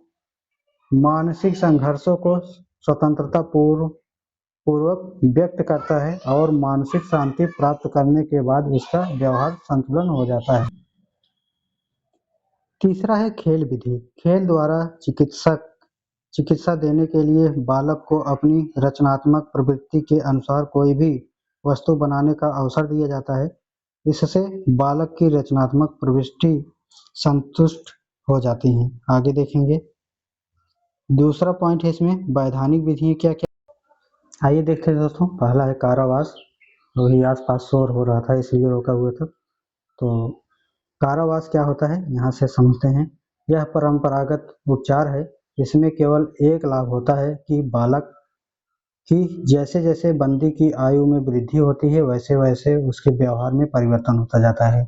मानसिक संघर्षों को स्वतंत्रता पूर्वक व्यक्त करता है और मानसिक शांति प्राप्त करने के बाद उसका व्यवहार संतुलन हो जाता है। तीसरा है खेल विधि। खेल द्वारा चिकित्सा देने के लिए बालक को अपनी रचनात्मक प्रवृत्ति के अनुसार कोई भी वस्तु बनाने का अवसर दिया जाता है। इससे बालक की रचनात्मक प्रवृत्ति संतुष्ट हो जाती है। आगे देखेंगे दूसरा पॉइंट है इसमें वैधानिक विधियां क्या क्या। आइए देखते हैं दोस्तों। पहला है कारावास। वही आसपास शोर हो रहा था इसलिए रोका हुआ था। तो कारावास क्या होता है यहाँ से समझते हैं। यह परंपरागत उपचार है। इसमें केवल एक लाभ होता है कि बालक की जैसे जैसे बंदी की आयु में वृद्धि होती है वैसे वैसे उसके व्यवहार में परिवर्तन होता जाता है।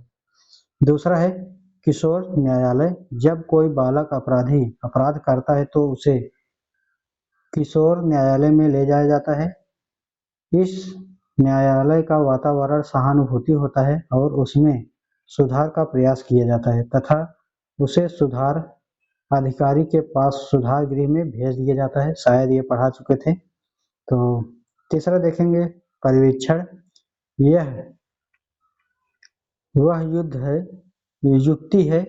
दूसरा है किशोर न्यायालय। जब कोई बालक अपराध करता है तो उसे किशोर न्यायालय में ले जाया जाता है। इस न्यायालय का वातावरण सहानुभूति होता है और उसमें सुधार का प्रयास किया जाता है तथा उसे सुधार अधिकारी के पास सुधार गृह में भेज दिया जाता है। शायद ये पढ़ा चुके थे। तो तीसरा देखेंगे परिवीक्षण। यह वह युक्ति है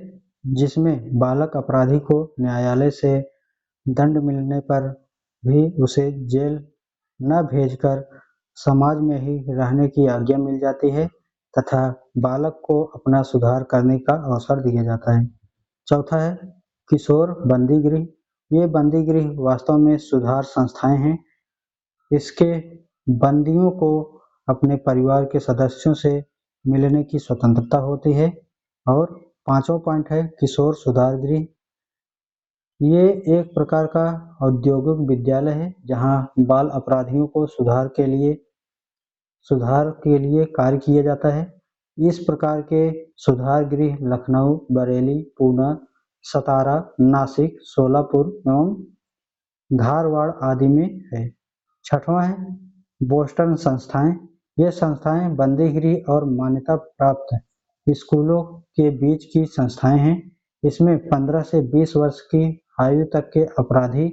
जिसमें बालक अपराधी को न्यायालय से दंड मिलने पर भी उसे जेल न भेजकर समाज में ही रहने की आज्ञा मिल जाती है तथा बालक को अपना सुधार करने का अवसर दिया जाता है। चौथा है किशोर बंदी गृह। ये बंदी गृह वास्तव में सुधार संस्थाएं हैं। इसके बंदियों को अपने परिवार के सदस्यों से मिलने की स्वतंत्रता होती है। और पांचवा पॉइंट है किशोर सुधार गृह। ये एक प्रकार का औद्योगिक विद्यालय है जहां बाल अपराधियों को सुधार के लिए कार्य किया जाता है। इस प्रकार के सुधार गृह लखनऊ, बरेली, पूना, सतारा, नासिक, सोलापुर एवं धारवाड़ आदि में है। छठवां है बोस्टन संस्थाएं। ये संस्थाएं बंदी गृह और मान्यता प्राप्त स्कूलों के बीच की संस्थाएं हैं। इसमें 15 से 20 वर्ष की आयु तक के अपराधी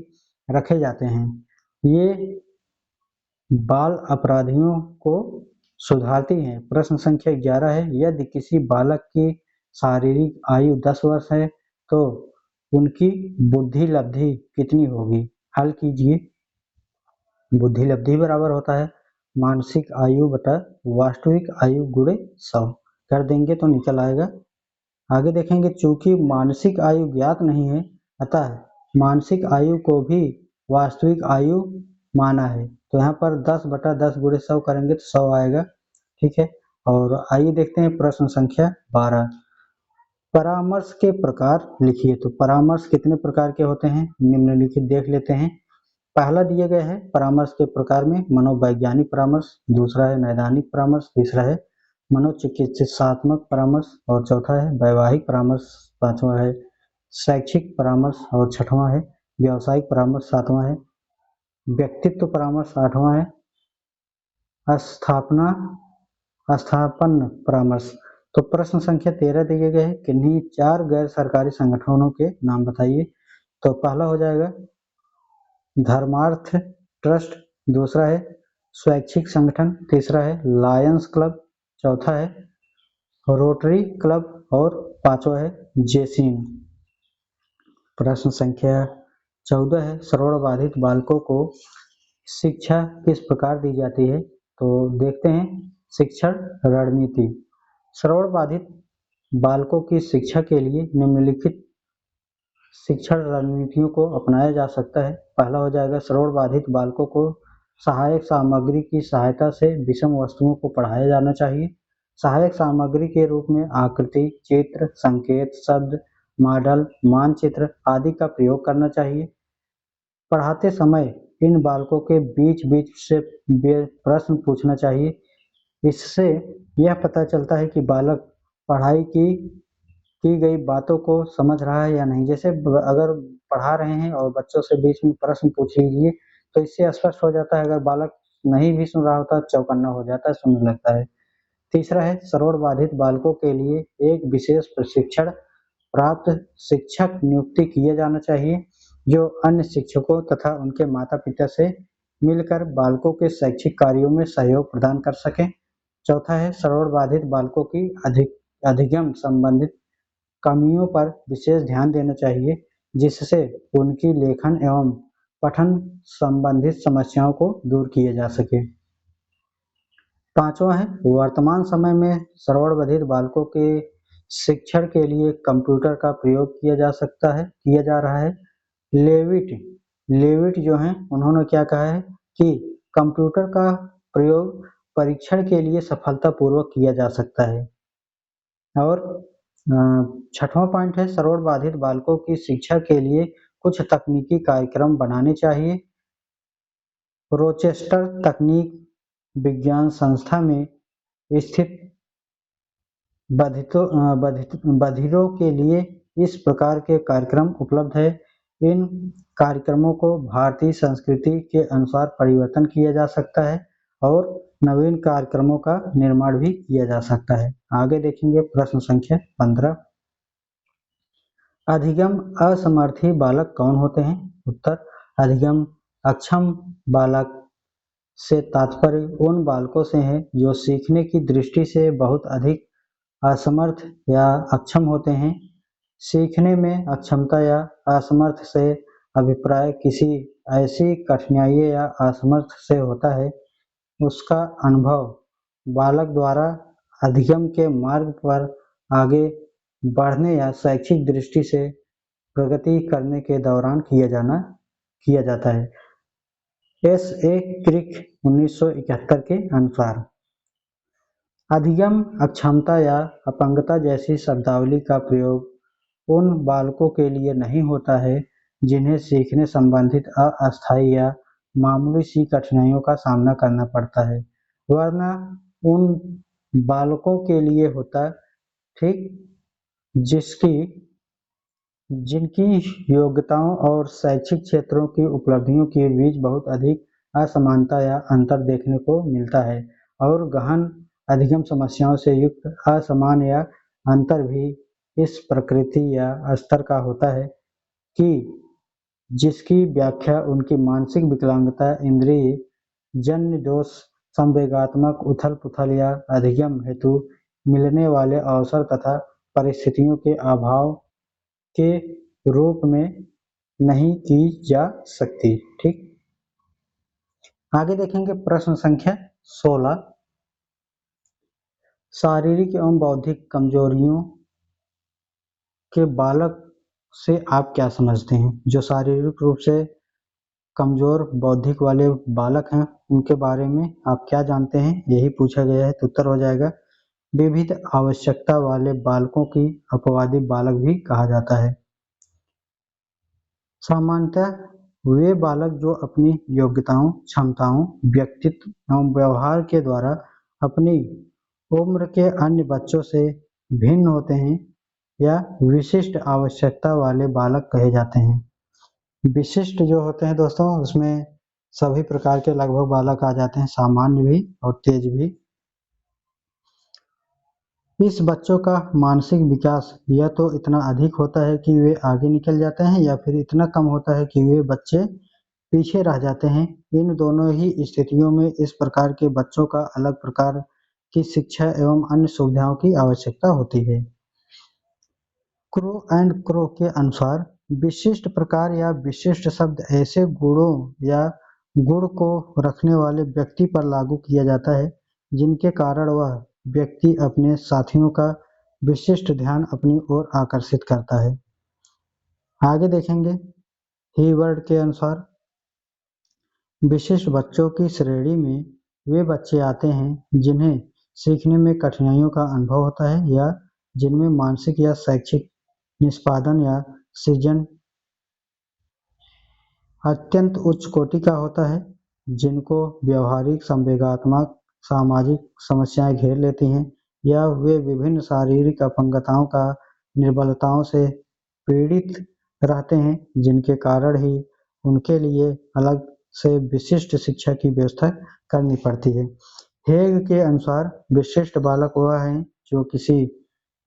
रखे जाते हैं। ये बाल अपराधियों को सुधारती हैं। प्रश्न संख्या 11 है यदि किसी बालक की शारीरिक आयु 10 वर्ष है तो उनकी बुद्धि लब्धि कितनी होगी। हल कीजिए। बुद्धि लब्धि बराबर होता है मानसिक आयु बटा वास्तविक आयु गुणे 100। कर देंगे तो निकल आएगा आगे देखेंगे चूंकि मानसिक आयु ज्ञात नहीं है अतः मानसिक आयु को भी वास्तविक आयु माना है। तो यहाँ पर 10/10 गुणे 100 करेंगे तो 100 आएगा। ठीक है, और आइए देखते हैं प्रश्न संख्या 12। परामर्श के प्रकार लिखिए। तो परामर्श कितने प्रकार के होते हैं निम्नलिखित देख लेते हैं। पहला दिया गया है परामर्श के प्रकार में मनोवैज्ञानिक परामर्श, दूसरा है नैदानिक परामर्श, तीसरा है मनोचिकित्सात्मक परामर्श और चौथा है वैवाहिक परामर्श, पांचवा है शैक्षिक परामर्श और छठवां है व्यावसायिक परामर्श, सातवां है व्यक्तित्व परामर्श, आठवां है स्थापन्न परामर्श। तो प्रश्न संख्या 13 दिए गए हैं किन्हीं 4 गैर सरकारी संगठनों के नाम बताइए। तो पहला हो जाएगा धर्मार्थ ट्रस्ट, दूसरा है स्वैच्छिक संगठन, तीसरा है लायंस क्लब, चौथा है रोटरी क्लब और पांचवा है जेसिन। प्रश्न संख्या 14 है श्रवण बाधित बालकों को शिक्षा किस प्रकार दी जाती है। तो देखते हैं शिक्षण रणनीति। श्रवण बाधित बालकों की शिक्षा के लिए निम्नलिखित शिक्षण रणनीतियों को अपनाया जा सकता है। पहला हो जाएगा श्रवण बाधित बालकों को सहायक सामग्री की सहायता से विषम वस्तुओं को पढ़ाया जाना चाहिए। सहायक सामग्री के रूप में आकृति, चित्र, संकेत, शब्द, मॉडल, मानचित्र आदि का प्रयोग करना चाहिए। पढ़ाते समय इन बालकों के बीच बीच से प्रश्न पूछना चाहिए। इससे यह पता चलता है कि बालक पढ़ाई की गई बातों को समझ रहा है या नहीं। जैसे अगर पढ़ा रहे हैं और बच्चों से बीच में प्रश्न पूछ लीजिए तो इससे स्पष्ट हो जाता है, अगर बालक नहीं भी सुन रहा होता चौकन्ना हो जाता है, सुनने लगता है। तीसरा है श्रवण बाधित बालकों के लिए एक विशेष प्रशिक्षण प्राप्त शिक्षक नियुक्ति किया जाना चाहिए जो अन्य शिक्षकों तथा उनके माता पिता से मिलकर बालकों के शैक्षिक कार्यों में सहयोग प्रदान कर सकें। चौथा है श्रवण बाधित बालकों की अधिगम संबंधित कमियों पर विशेष ध्यान देना चाहिए जिससे उनकी लेखन एवं पठन संबंधित समस्याओं को दूर किया जा सके। पांचवा है वर्तमान समय में श्रवण बाधित बालकों के शिक्षण के लिए कंप्यूटर का प्रयोग किया जा रहा है। लेविट जो हैं उन्होंने क्या कहा है कि कंप्यूटर का प्रयोग परीक्षण के लिए सफलतापूर्वक किया जा सकता है। और छठवां पॉइंट है श्रवण बाधित बालकों की शिक्षा के लिए कुछ तकनीकी कार्यक्रम बनाने चाहिए। रोचेस्टर तकनीक विज्ञान संस्था में स्थित बधिरों के लिए इस प्रकार के कार्यक्रम उपलब्ध है। इन कार्यक्रमों को भारतीय संस्कृति के अनुसार परिवर्तन किया जा सकता है और नवीन कार्यक्रमों का निर्माण भी किया जा सकता है। आगे देखेंगे प्रश्न संख्या 15। अधिगम असमर्थी बालक कौन होते हैं। उत्तर अधिगम अक्षम बालक से तात्पर्य उन बालकों से है जो सीखने की दृष्टि से बहुत अधिक असमर्थ या अक्षम होते हैं। सीखने में अक्षमता या असमर्थ से अभिप्राय किसी ऐसी कठिनाई या असमर्थ से होता है उसका अनुभव बालक द्वारा अधिगम के मार्ग पर आगे बढ़ने या शैक्षिक दृष्टि से प्रगति करने के दौरान किया जाता है। S.A. क्रिक 1971 के अनुसार अधिगम अक्षमता या अपंगता जैसी शब्दावली का प्रयोग उन बालकों के लिए नहीं होता है जिन्हें सीखने संबंधित अस्थायी या मामूली सी कठिनाइयों का सामना करना पड़ता है, वरना उन बालकों के लिए होता ठीक जिनकी योग्यताओं और शैक्षिक क्षेत्रों की उपलब्धियों के बीच बहुत अधिक असमानता या अंतर देखने को मिलता है और गहन अधिगम समस्याओं से युक्त असमान या अंतर भी इस प्रकृति या स्तर का होता है कि जिसकी व्याख्या उनकी मानसिक विकलांगता, इंद्रिय जन्य दोष, संवेगात्मक उथल-पुथल या अधिगम हेतु मिलने वाले अवसर तथा परिस्थितियों के अभाव के रूप में नहीं की जा सकती। ठीक, आगे देखेंगे प्रश्न संख्या 16। शारीरिक एवं बौद्धिक कमजोरियों के बालक से आप क्या समझते हैं? जो शारीरिक रूप से कमजोर बौद्धिक वाले बालक हैं, उनके बारे में आप क्या जानते हैं? यही पूछा गया है, तो उत्तर हो जाएगा विविध आवश्यकता वाले बालकों की अपवादी बालक भी कहा जाता है। सामान्यतः वे बालक जो अपनी योग्यताओं, क्षमताओं, व्यक्तित्व एवं व्यवहार के द्वारा अपनी उम्र के अन्य बच्चों से भिन्न होते हैं या विशिष्ट आवश्यकता वाले बालक कहे जाते हैं। विशिष्ट जो होते हैं दोस्तों, उसमें सभी प्रकार के लगभग बालक आ जाते हैं, सामान्य भी और तेज भी। इस बच्चों का मानसिक विकास या तो इतना अधिक होता है कि वे आगे निकल जाते हैं या फिर इतना कम होता है कि वे बच्चे पीछे रह जाते हैं। इन दोनों ही स्थितियों में इस प्रकार के बच्चों का अलग प्रकार की शिक्षा एवं अन्य सुविधाओं की आवश्यकता होती है। क्रो एंड क्रो के अनुसार विशिष्ट प्रकार या विशिष्ट शब्द ऐसे गुणों या गुण को रखने वाले व्यक्ति पर लागू किया जाता है जिनके कारण वह व्यक्ति अपने साथियों का विशिष्ट ध्यान अपनी ओर आकर्षित करता है। आगे देखेंगे, हीवर्ड के अनुसार विशिष्ट बच्चों की श्रेणी में वे बच्चे आते हैं जिन्हें सीखने में कठिनाइयों का अनुभव होता है या जिनमें मानसिक या शैक्षिक निष्पादन या सृजन अत्यंत उच्च कोटि का होता है, जिनको व्यवहारिक, संवेगात्मक, सामाजिक समस्याएं घेर लेती हैं या वे विभिन्न शारीरिक अपंगताओं का निर्बलताओं से पीड़ित रहते हैं, जिनके कारण ही उनके लिए अलग से विशिष्ट शिक्षा की व्यवस्था करनी पड़ती है। हेग के अनुसार विशिष्ट बालक वह हैं जो किसी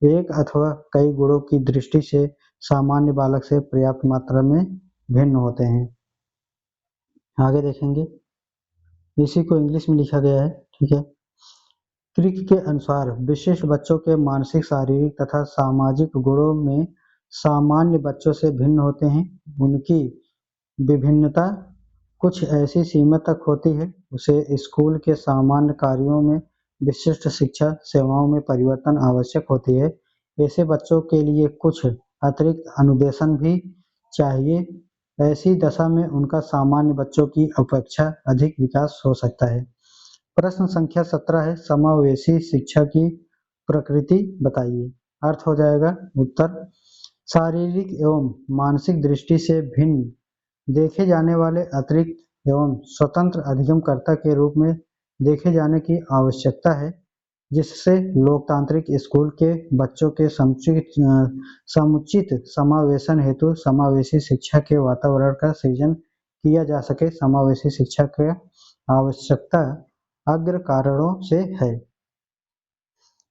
एक अथवा कई गुणों की दृष्टि से सामान्य बालक से पर्याप्त मात्रा में भिन्न होते हैं। आगे देखेंगे, इसी को इंग्लिश में लिखा गया है, ठीक है। क्रिक के अनुसार विशिष्ट बच्चों के मानसिक, शारीरिक तथा सामाजिक गुणों में सामान्य बच्चों से भिन्न होते हैं। उनकी विभिन्नता कुछ ऐसी सीमा तक होती है उसे स्कूल के सामान्य कार्यों में विशिष्ट शिक्षा सेवाओं में परिवर्तन आवश्यक होती है। ऐसे बच्चों के लिए कुछ अतिरिक्त अनुदेशन भी चाहिए। ऐसी दशा में उनका सामान्य बच्चों की अपेक्षा अधिक विकास हो सकता है। प्रश्न संख्या 17 है, समावेशी शिक्षा की प्रकृति बताइए। अर्थ हो जाएगा उत्तर, शारीरिक एवं मानसिक दृष्टि से भिन्न देखे जाने वाले अतिरिक्त एवं स्वतंत्र अधिगमकर्ता के रूप में देखे जाने की आवश्यकता है, जिससे लोकतांत्रिक स्कूल के बच्चों के समुचित समावेशन हेतु समावेशी शिक्षा के वातावरण का सृजन किया जा सके। समावेशी शिक्षा की आवश्यकता अग्र कारणों से है।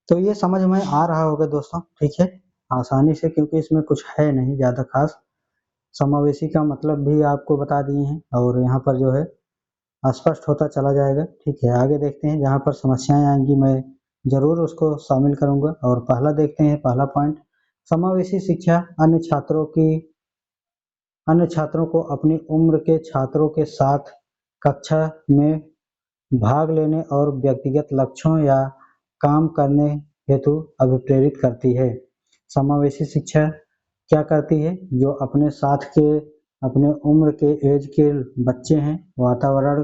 तो ये समझ में आ रहा होगा दोस्तों, ठीक है, आसानी से, क्योंकि इसमें कुछ है नहीं ज़्यादा खास। समावेशी का मतलब भी आपको बता दिए हैं और यहाँ पर जो है स्पष्ट होता चला जाएगा, ठीक है। आगे देखते हैं, जहाँ पर समस्याएं आएंगी मैं जरूर उसको शामिल करूंगा। और पहला देखते हैं, पहला पॉइंट, समावेशी शिक्षा अन्य छात्रों को अपनी उम्र के छात्रों के साथ कक्षा में भाग लेने और व्यक्तिगत लक्ष्यों या काम करने हेतु अभिप्रेरित करती है। समावेशी शिक्षा क्या करती है? जो अपने साथ के अपने उम्र के एज के बच्चे हैं, वातावरण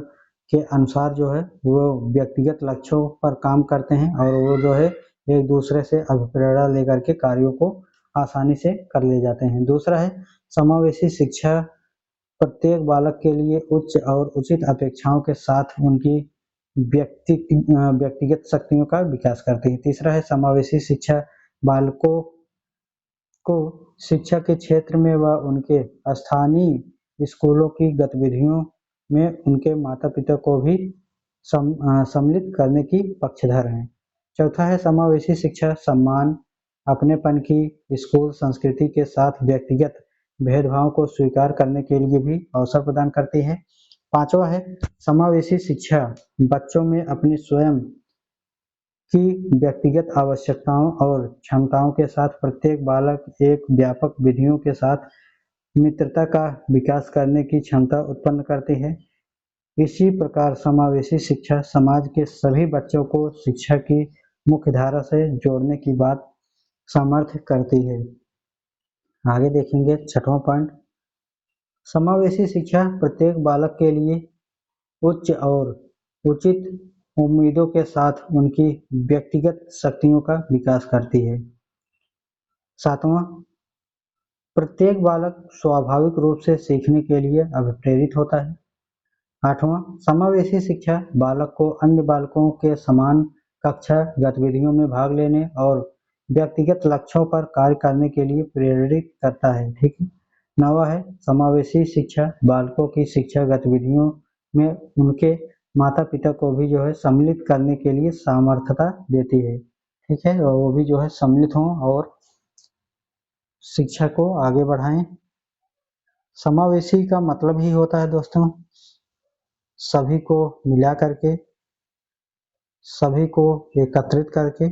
के अनुसार जो है वो व्यक्तिगत लक्ष्यों पर काम करते हैं और वो जो है एक दूसरे से अभिप्रेरणा लेकर के कार्यों को आसानी से कर ले जाते हैं। दूसरा है, समावेशी शिक्षा प्रत्येक बालक के लिए उच्च और उचित अपेक्षाओं के साथ उनकी व्यक्तिगत शक्तियों का विकास करती है। तीसरा है, समावेशी शिक्षा बालकों को शिक्षा के क्षेत्र में व उनके स्थानीय स्कूलों की गतिविधियों में उनके माता पिता को भी सम्मिलित करने की पक्षधर है। चौथा है, समावेशी शिक्षा सम्मान, अपनेपन की स्कूल संस्कृति के साथ व्यक्तिगत भेदभाव को स्वीकार करने के लिए भी अवसर प्रदान करती है। पांचवा है, समावेशी शिक्षा बच्चों में अपनी स्वयं की व्यक्तिगत आवश्यकताओं और क्षमताओं के साथ प्रत्येक बालक एक व्यापक विधियों के साथ मित्रता का विकास करने की क्षमता उत्पन्न करती है। इसी प्रकार समावेशी शिक्षा समाज के सभी बच्चों को शिक्षा की मुख्य धारा से जोड़ने की बात सामर्थ्य करती है। आगे देखेंगे 6वां पॉइंट, समावेशी शिक्षा प्रत्येक बालक के लिए उच्च और उचित उम्मीदों के साथ उनकी व्यक्तिगत शक्तियों का विकास करती है। 7वां, प्रत्येक बालक स्वाभाविक रूप से सीखने के लिए अभिप्रेरित होता है। 8वां, समावेशी शिक्षा बालक को अन्य बालकों के समान कक्षा गतिविधियों में भाग लेने और व्यक्तिगत लक्ष्यों पर कार्य करने के लिए प्रेरित करता है। ठीक है। 9वां है, समावेशी शिक्षा बालकों की शिक्षा गतिविधियों में उनके माता पिता को भी जो है सम्मिलित करने के लिए सामर्थ्यता देती है। ठीक है, और वो भी जो है सम्मिलित हों और शिक्षा को आगे बढ़ाएं। समावेशी का मतलब ही होता है दोस्तों सभी को मिला करके, सभी को एकत्रित करके,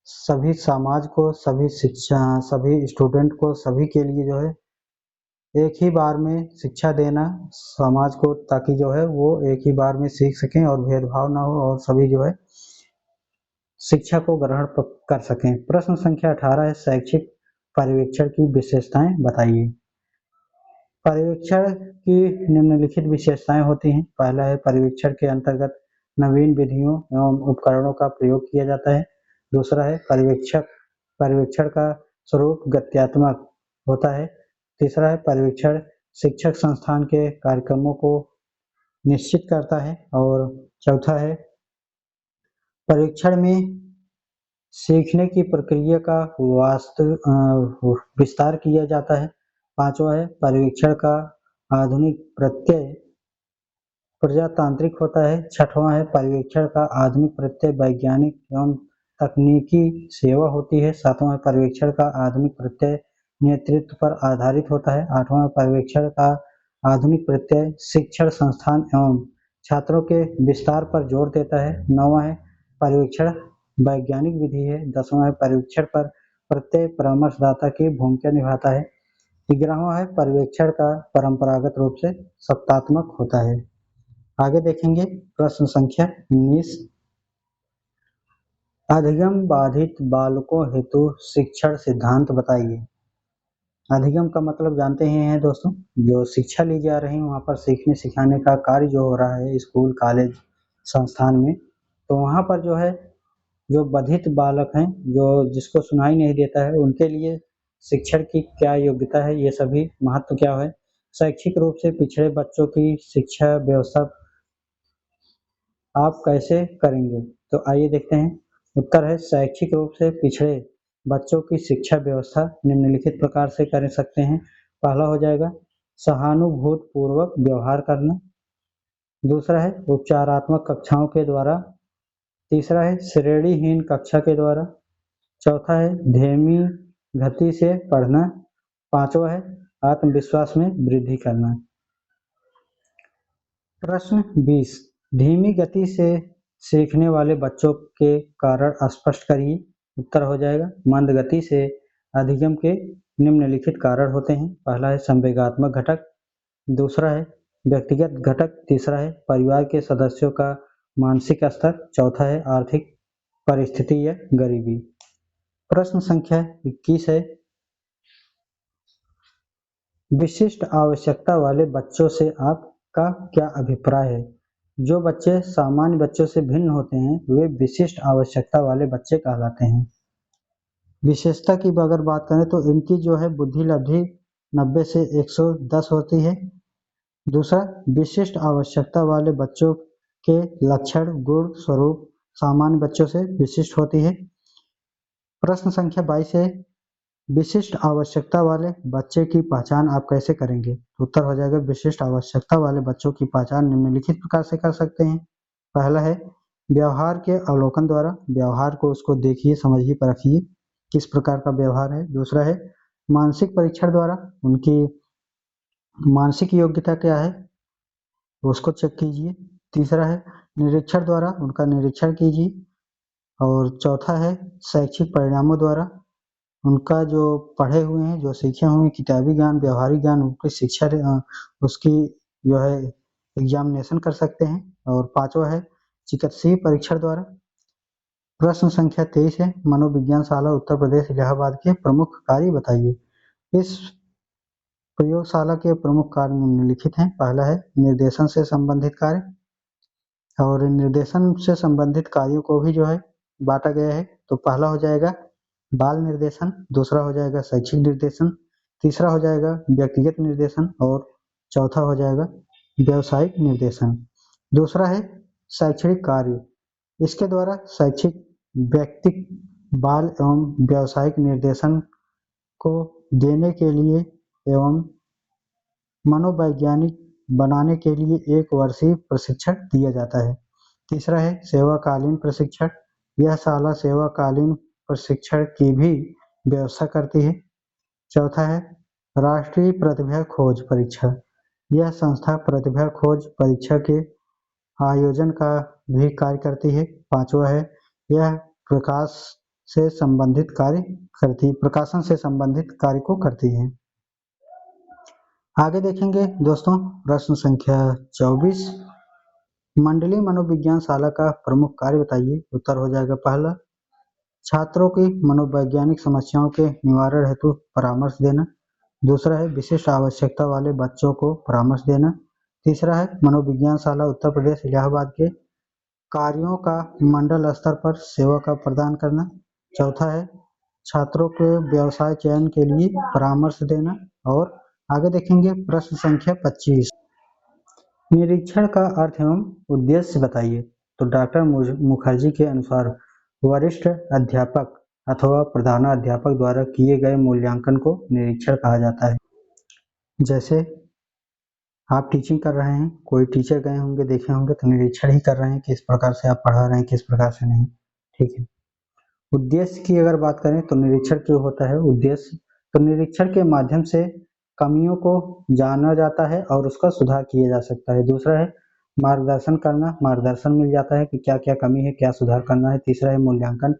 सभी समाज को, सभी शिक्षा, सभी स्टूडेंट को, सभी के लिए जो है एक ही बार में शिक्षा देना समाज को, ताकि जो है वो एक ही बार में सीख सकें और भेदभाव ना हो और सभी जो है शिक्षा को ग्रहण कर सकें। प्रश्न संख्या 18 है, शैक्षिक पर्यवेक्षण की विशेषताएं बताइए। पर्यवेक्षण की निम्नलिखित विशेषताएं होती हैं। पहला है, पर्यवेक्षण के अंतर्गत नवीन विधियों एवं उपकरणों का प्रयोग किया जाता है। दूसरा है, पर्यवेक्षण का स्वरूप गत्यात्मक होता है। तीसरा है, पर्यवेक्षण शिक्षक संस्थान के कार्यक्रमों को निश्चित करता है। और चौथा है, पर्यवेक्षण में सीखने की प्रक्रिया का विस्तार किया जाता है। पांचवा है, पर्यवेक्षण का आधुनिक प्रत्यय प्रजातांत्रिक होता है। छठवां है, पर्यवेक्षण का आधुनिक प्रत्यय वैज्ञानिक एवं तकनीकी सेवा होती है। सातवां है, पर्यवेक्षण का आधुनिक प्रत्यय नेतृत्व पर आधारित होता है। आठवां है, पर्यवेक्षण का आधुनिक प्रत्यय शिक्षण संस्थान एवं छात्रों के विस्तार पर जोर देता है। नौवां है, पर्यवेक्षण वैज्ञानिक विधि है। 10वां है, पर्यवेक्षण पर प्रत्यय परामर्शदाता की भूमिका निभाता है। 11वां है, पर्यवेक्षण का परंपरागत रूप से सत्तात्मक होता है। आगे देखेंगे प्रश्न संख्या 19, अधिगम बाधित बालकों हेतु शिक्षण सिद्धांत बताइए। अधिगम का मतलब जानते ही हैं दोस्तों, जो शिक्षा ली जा रही है वहाँ पर सीखने सिखाने का कार्य जो हो रहा है स्कूल कॉलेज संस्थान में, तो वहाँ पर जो है जो बधिर बालक हैं, जो जिसको सुनाई नहीं देता है, उनके लिए शिक्षण की क्या योग्यता है, ये सभी महत्व क्या है, शैक्षिक रूप से पिछड़े बच्चों की शिक्षा व्यवस्था आप कैसे करेंगे। तो आइए देखते हैं। उत्तर है, शैक्षिक रूप से पिछड़े बच्चों की शिक्षा व्यवस्था निम्नलिखित प्रकार से कर सकते हैं। पहला हो जाएगा सहानुभूति पूर्वक व्यवहार करना। दूसरा है उपचारात्मक कक्षाओं के द्वारा। तीसरा है श्रेणीहीन कक्षा के द्वारा। चौथा है धीमी गति से पढ़ना। पांचवा है आत्मविश्वास में वृद्धि करना। प्रश्न 20, धीमी गति से सीखने वाले बच्चों के कारण स्पष्ट करिए। उत्तर हो जाएगा मंद गति से अधिगम के निम्नलिखित कारण होते हैं। पहला है संवेगात्मक घटक, दूसरा है व्यक्तिगत घटक, तीसरा है परिवार के सदस्यों का मानसिक स्तर, चौथा है आर्थिक परिस्थिति या गरीबी। प्रश्न संख्या 21 है, विशिष्ट आवश्यकता वाले बच्चों से आपका क्या अभिप्राय है। जो बच्चे सामान्य बच्चों से भिन्न होते हैं वे विशिष्ट आवश्यकता वाले बच्चे कहलाते हैं। विशेषता की अगर बात करें तो इनकी जो है बुद्धि लब्धि 90 से 110 होती है। दूसरा, विशिष्ट आवश्यकता वाले बच्चों के लक्षण गुण स्वरूप सामान्य बच्चों से विशिष्ट होती है। प्रश्न संख्या 22 है, विशिष्ट आवश्यकता वाले बच्चे की पहचान आप कैसे करेंगे। उत्तर हो जाएगा विशिष्ट आवश्यकता वाले बच्चों की पहचान निम्नलिखित प्रकार से कर सकते हैं। पहला है व्यवहार के अवलोकन द्वारा, व्यवहार को उसको देखिए समझिए परखिए किस प्रकार का व्यवहार है। दूसरा है मानसिक परीक्षण द्वारा, उनकी मानसिक योग्यता क्या है उसको चेक कीजिए। तीसरा है निरीक्षण द्वारा, उनका निरीक्षण कीजिए। और चौथा है शैक्षिक परिणामों द्वारा, उनका जो पढ़े हुए हैं, जो सीखे हुए हैं, किताबी ज्ञान व्यवहारिक ज्ञान उनकी शिक्षा उसकी जो है एग्जामिनेशन कर सकते हैं। और पांचवा है चिकित्सीय परीक्षण द्वारा। प्रश्न संख्या 23 है, मनोविज्ञान शाला उत्तर प्रदेश इलाहाबाद के प्रमुख कार्य बताइए। इस प्रयोगशाला के प्रमुख कार्य निम्नलिखित हैं। पहला है निर्देशन से संबंधित कार्य, और निर्देशन से संबंधित कार्यों को भी जो है बांटा गया है। तो पहला हो जाएगा बाल निर्देशन, दूसरा हो जाएगा शैक्षिक निर्देशन, तीसरा हो जाएगा व्यक्तिगत निर्देशन और चौथा हो जाएगा व्यावसायिक निर्देशन। दूसरा है शैक्षणिक कार्य, इसके द्वारा शैक्षिक, व्यक्तिक, बाल एवं व्यावसायिक निर्देशन को देने के लिए एवं मनोवैज्ञानिक बनाने के लिए 1 वर्षीय प्रशिक्षण दिया जाता है। तीसरा है सेवाकालीन प्रशिक्षण, यह शाला सेवाकालीन प्रशिक्षण की भी व्यवस्था करती है। चौथा है राष्ट्रीय प्रतिभा खोज परीक्षा, यह संस्था प्रतिभा खोज परीक्षा के आयोजन का भी कार्य करती है। पांचवा है यह प्रकाशन से संबंधित कार्य को करती है। आगे देखेंगे दोस्तों प्रश्न संख्या 24, मंडलीय मनोविज्ञान शाला का प्रमुख कार्य बताइए। उत्तर हो जाएगा पहला छात्रों की मनोवैज्ञानिक समस्याओं के निवारण हेतु परामर्श देना, दूसरा है विशिष्ट आवश्यकता वाले बच्चों को परामर्श देना, तीसरा है मनोविज्ञान शाला उत्तर प्रदेश इलाहाबाद के कार्यों का मंडल स्तर पर सेवा का प्रदान करना, चौथा है छात्रों के व्यवसाय चयन के लिए परामर्श देना। और आगे देखेंगे प्रश्न संख्या 25, निरीक्षण का अर्थ एवं उद्देश्य बताइए। तो डॉक्टर मुखर्जी के अनुसार वरिष्ठ अध्यापक अथवा प्रधानाध्यापक द्वारा किए गए मूल्यांकन को निरीक्षण कहा जाता है। जैसे आप टीचिंग कर रहे हैं, कोई टीचर गए होंगे, देखे होंगे, तो निरीक्षण ही कर रहे हैं किस प्रकार से आप पढ़ा रहे हैं, किस प्रकार से नहीं। ठीक है। उद्देश्य की अगर बात करें तो निरीक्षण क्यों होता है उद्देश्य, तो निरीक्षण के माध्यम से कमियों को जाना जाता है और उसका सुधार किया जा सकता है। दूसरा है मार्गदर्शन करना, मार्गदर्शन मिल जाता है कि क्या क्या कमी है, क्या सुधार करना है। तीसरा है मूल्यांकन,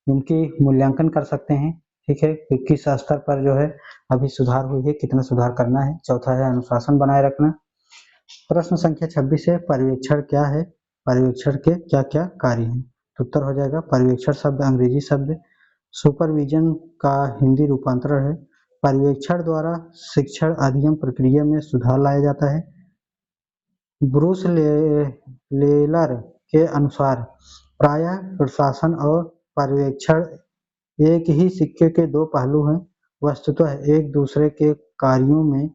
उनकी मूल्यांकन कर सकते हैं, ठीक है, कि किस स्तर पर जो है अभी सुधार हुई है, कितना सुधार करना है। चौथा है अनुशासन बनाए रखना। प्रश्न संख्या 26 है पर्यवेक्षण क्या है, पर्यवेक्षण के क्या क्या कार्य हैं। तो उत्तर हो जाएगा पर्यवेक्षण शब्द अंग्रेजी शब्द सुपरविजन का हिंदी रूपांतरण है। पर्यवेक्षण द्वारा शिक्षण अधिगम प्रक्रिया में सुधार लाया जाता है। ब्रूस लेलर के अनुसार प्रायः प्रशासन और पर्यवेक्षण एक ही सिक्के के 2 पहलू हैं। वस्तुतः एक दूसरे के कार्यों में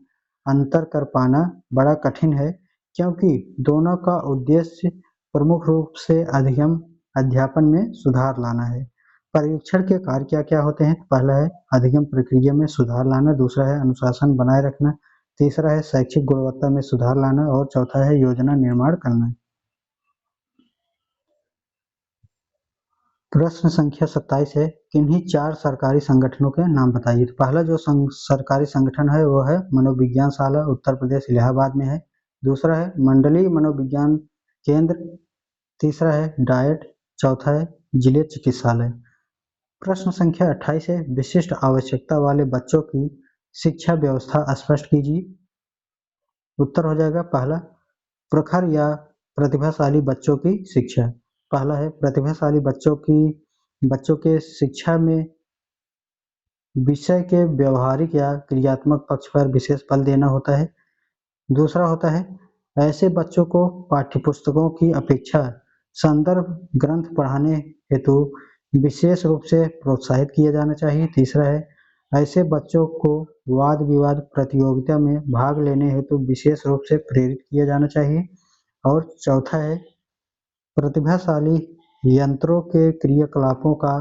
अंतर कर पाना बड़ा कठिन है, क्योंकि दोनों का उद्देश्य प्रमुख रूप से अधिगम अध्यापन में सुधार लाना है। पर्यवेक्षण के कार्य क्या क्या होते हैं। पहला है अधिगम प्रक्रिया में सुधार लाना, दूसरा है अनुशासन बनाए रखना, तीसरा है शैक्षिक गुणवत्ता में सुधार लाना और चौथा है योजना निर्माण करना। प्रश्न संख्या 27 है किन्हीं 4 सरकारी संगठनों के नाम बताइए। तो पहला जो सरकारी संगठन है वो है मनोविज्ञान शाला उत्तर प्रदेश इलाहाबाद में है, दूसरा है मंडलीय मनोविज्ञान केंद्र, तीसरा है डायट, चौथा है जिले चिकित्सालय। प्रश्न संख्या 28 है विशिष्ट आवश्यकता वाले बच्चों की शिक्षा व्यवस्था स्पष्ट कीजिए। उत्तर हो जाएगा पहला प्रखर या प्रतिभाशाली बच्चों की शिक्षा। पहला है प्रतिभाशाली बच्चों के शिक्षा में विषय के व्यवहारिक या क्रियात्मक पक्ष पर विशेष बल देना होता है। दूसरा होता है ऐसे बच्चों को पाठ्यपुस्तकों की अपेक्षा संदर्भ ग्रंथ पढ़ाने हेतु विशेष रूप से प्रोत्साहित किया जाना चाहिए। तीसरा है ऐसे बच्चों को वाद विवाद प्रतियोगिता में भाग लेने हेतु विशेष रूप से प्रेरित किया जाना चाहिए। और चौथा है प्रतिभाशाली यंत्रों के क्रियाकलापों का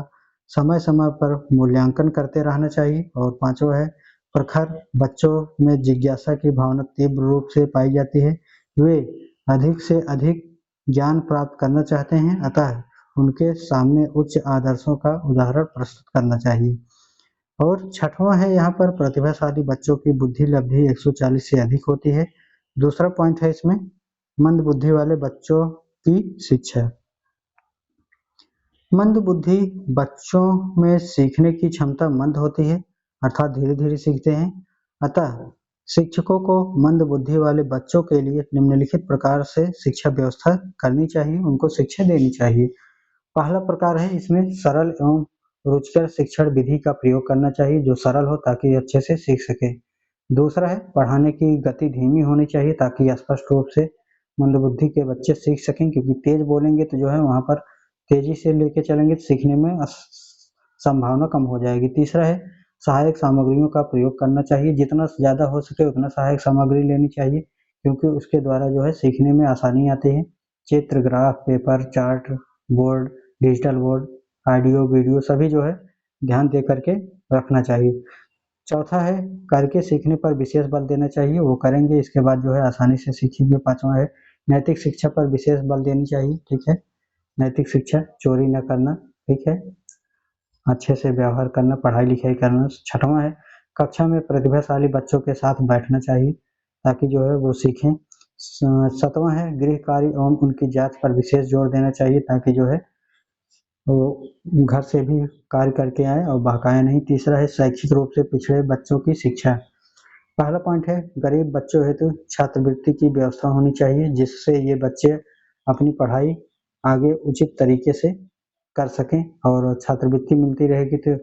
समय समय पर मूल्यांकन करते रहना चाहिए। और पांचवा है प्रखर बच्चों में जिज्ञासा की भावना तीव्र रूप से पाई जाती है, वे अधिक से अधिक ज्ञान प्राप्त करना चाहते हैं, अतः उनके सामने उच्च आदर्शों का उदाहरण प्रस्तुत करना चाहिए। और छठवां है यहाँ पर प्रतिभाशाली बच्चों की बुद्धि लब्धि 140 से अधिक होती है। दूसरा पॉइंट है इसमें मंद बुद्धि वाले बच्चों की शिक्षा। मंद बुद्धि बच्चों में सीखने की क्षमता मंद होती है, अर्थात धीरे धीरे सीखते हैं, अतः शिक्षकों को मंद बुद्धि वाले बच्चों के लिए निम्नलिखित प्रकार से शिक्षा व्यवस्था करनी चाहिए, उनको शिक्षा देनी चाहिए। पहला प्रकार है इसमें सरल एवं रुचिकर शिक्षण विधि का प्रयोग करना चाहिए जो सरल हो ताकि अच्छे से सीख सके। दूसरा है पढ़ाने की गति धीमी होनी चाहिए ताकि स्पष्ट रूप से मंदबुद्धि के बच्चे सीख सकें, क्योंकि तेज बोलेंगे तो जो है वहाँ पर तेजी से लेके चलेंगे तो सीखने में संभावना कम हो जाएगी। तीसरा है सहायक सामग्रियों का प्रयोग करना चाहिए, जितना ज़्यादा हो सके उतना सहायक सामग्री लेनी चाहिए क्योंकि उसके द्वारा जो है सीखने में आसानी आती है। चित्र, graph, paper, chart, board, digital board, audio, video सभी जो है ध्यान दे करके रखना चाहिए। चौथा है करके सीखने पर विशेष बल देना चाहिए, वो करेंगे इसके बाद जो है आसानी से सीखेंगे। पांचवा है नैतिक शिक्षा पर विशेष बल देनी चाहिए, ठीक है, नैतिक शिक्षा, चोरी न करना, ठीक है, अच्छे से व्यवहार करना, पढ़ाई लिखाई करना। छठवां है कक्षा में प्रतिभाशाली बच्चों के साथ बैठना चाहिए ताकि जो है वो सीखें। सातवां है गृह कार्य एवं उनकी जांच पर विशेष जोर देना चाहिए ताकि जो है वो घर से भी कार्य करके आए और बहकाए नहीं। तीसरा है शैक्षिक रूप से पिछड़े बच्चों की शिक्षा। पहला पॉइंट है गरीब बच्चों हेतु छात्रवृत्ति की व्यवस्था होनी चाहिए जिससे ये बच्चे अपनी पढ़ाई आगे उचित तरीके से कर सकें और छात्रवृत्ति मिलती रहेगी तो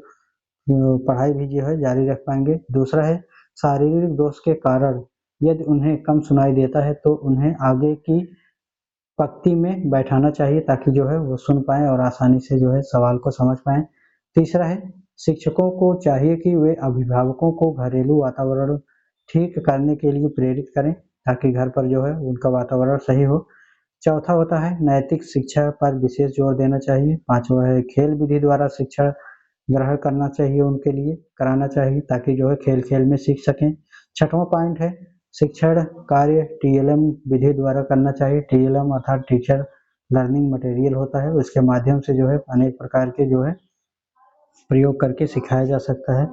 पढ़ाई भी जो है जारी रख पाएंगे। दूसरा है शारीरिक दोष के कारण यदि उन्हें कम सुनाई देता है तो उन्हें आगे की पंक्ति में बैठाना चाहिए ताकि जो है वो सुन पाएं और आसानी से जो है सवाल को समझ पाएं। तीसरा है शिक्षकों को चाहिए कि वे अभिभावकों को घरेलू वातावरण ठीक करने के लिए प्रेरित करें ताकि घर पर जो है उनका वातावरण सही हो। चौथा होता है नैतिक शिक्षा पर विशेष जोर देना चाहिए। पांचवा है खेल विधि द्वारा शिक्षा ग्रहण करना चाहिए, उनके लिए कराना चाहिए ताकि जो है खेल खेल में सीख सकें। छठवां पॉइंट है शिक्षण कार्य टीएलएम विधि द्वारा करना चाहिए। टीएलएम अर्थात टीचर लर्निंग मटेरियल होता है, उसके माध्यम से जो है अनेक प्रकार के जो है प्रयोग करके सिखाया जा सकता है।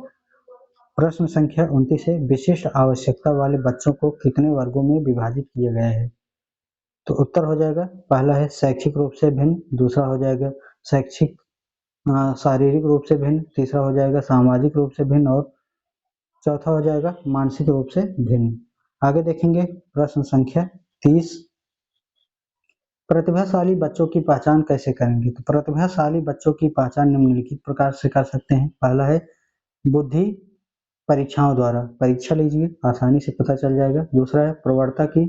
प्रश्न संख्या 29 है विशिष्ट आवश्यकता वाले बच्चों को कितने वर्गों में विभाजित किया गया है? तो उत्तर हो जाएगा पहला है शैक्षिक रूप से भिन्न, दूसरा हो जाएगा शैक्षिक शारीरिक रूप से भिन्न, तीसरा हो जाएगा सामाजिक रूप से भिन्न और चौथा हो जाएगा मानसिक रूप से भिन्न। आगे देखेंगे प्रश्न संख्या 30 प्रतिभाशाली बच्चों की पहचान कैसे करेंगे? तो प्रतिभाशाली बच्चों की पहचान निम्नलिखित प्रकार से कर सकते हैं। पहला है बुद्धि परीक्षाओं द्वारा, परीक्षा लीजिए आसानी से पता चल जाएगा। दूसरा है प्रवणता की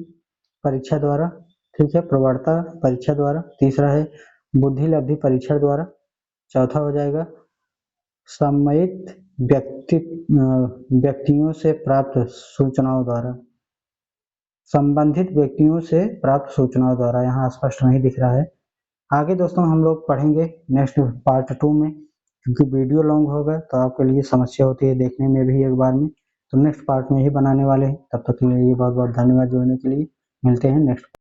परीक्षा द्वारा, ठीक है, प्रवणता परीक्षा द्वारा। तीसरा है बुद्धि लब्धि परीक्षण द्वारा। चौथा हो जाएगा सम्मिलित व्यक्तियों से प्राप्त सूचनाओं द्वारा, संबंधित व्यक्तियों से प्राप्त सूचनाओं द्वारा, यहाँ स्पष्ट नहीं दिख रहा है। आगे दोस्तों हम लोग पढ़ेंगे नेक्स्ट पार्ट 2 में, क्योंकि वीडियो लॉन्ग होगा तो आपके लिए समस्या होती है देखने में भी एक बार में, तो नेक्स्ट पार्ट में ही बनाने वाले हैं। तब तक के लिए बहुत बहुत धन्यवाद जुड़ने के लिए, मिलते हैं नेक्स्ट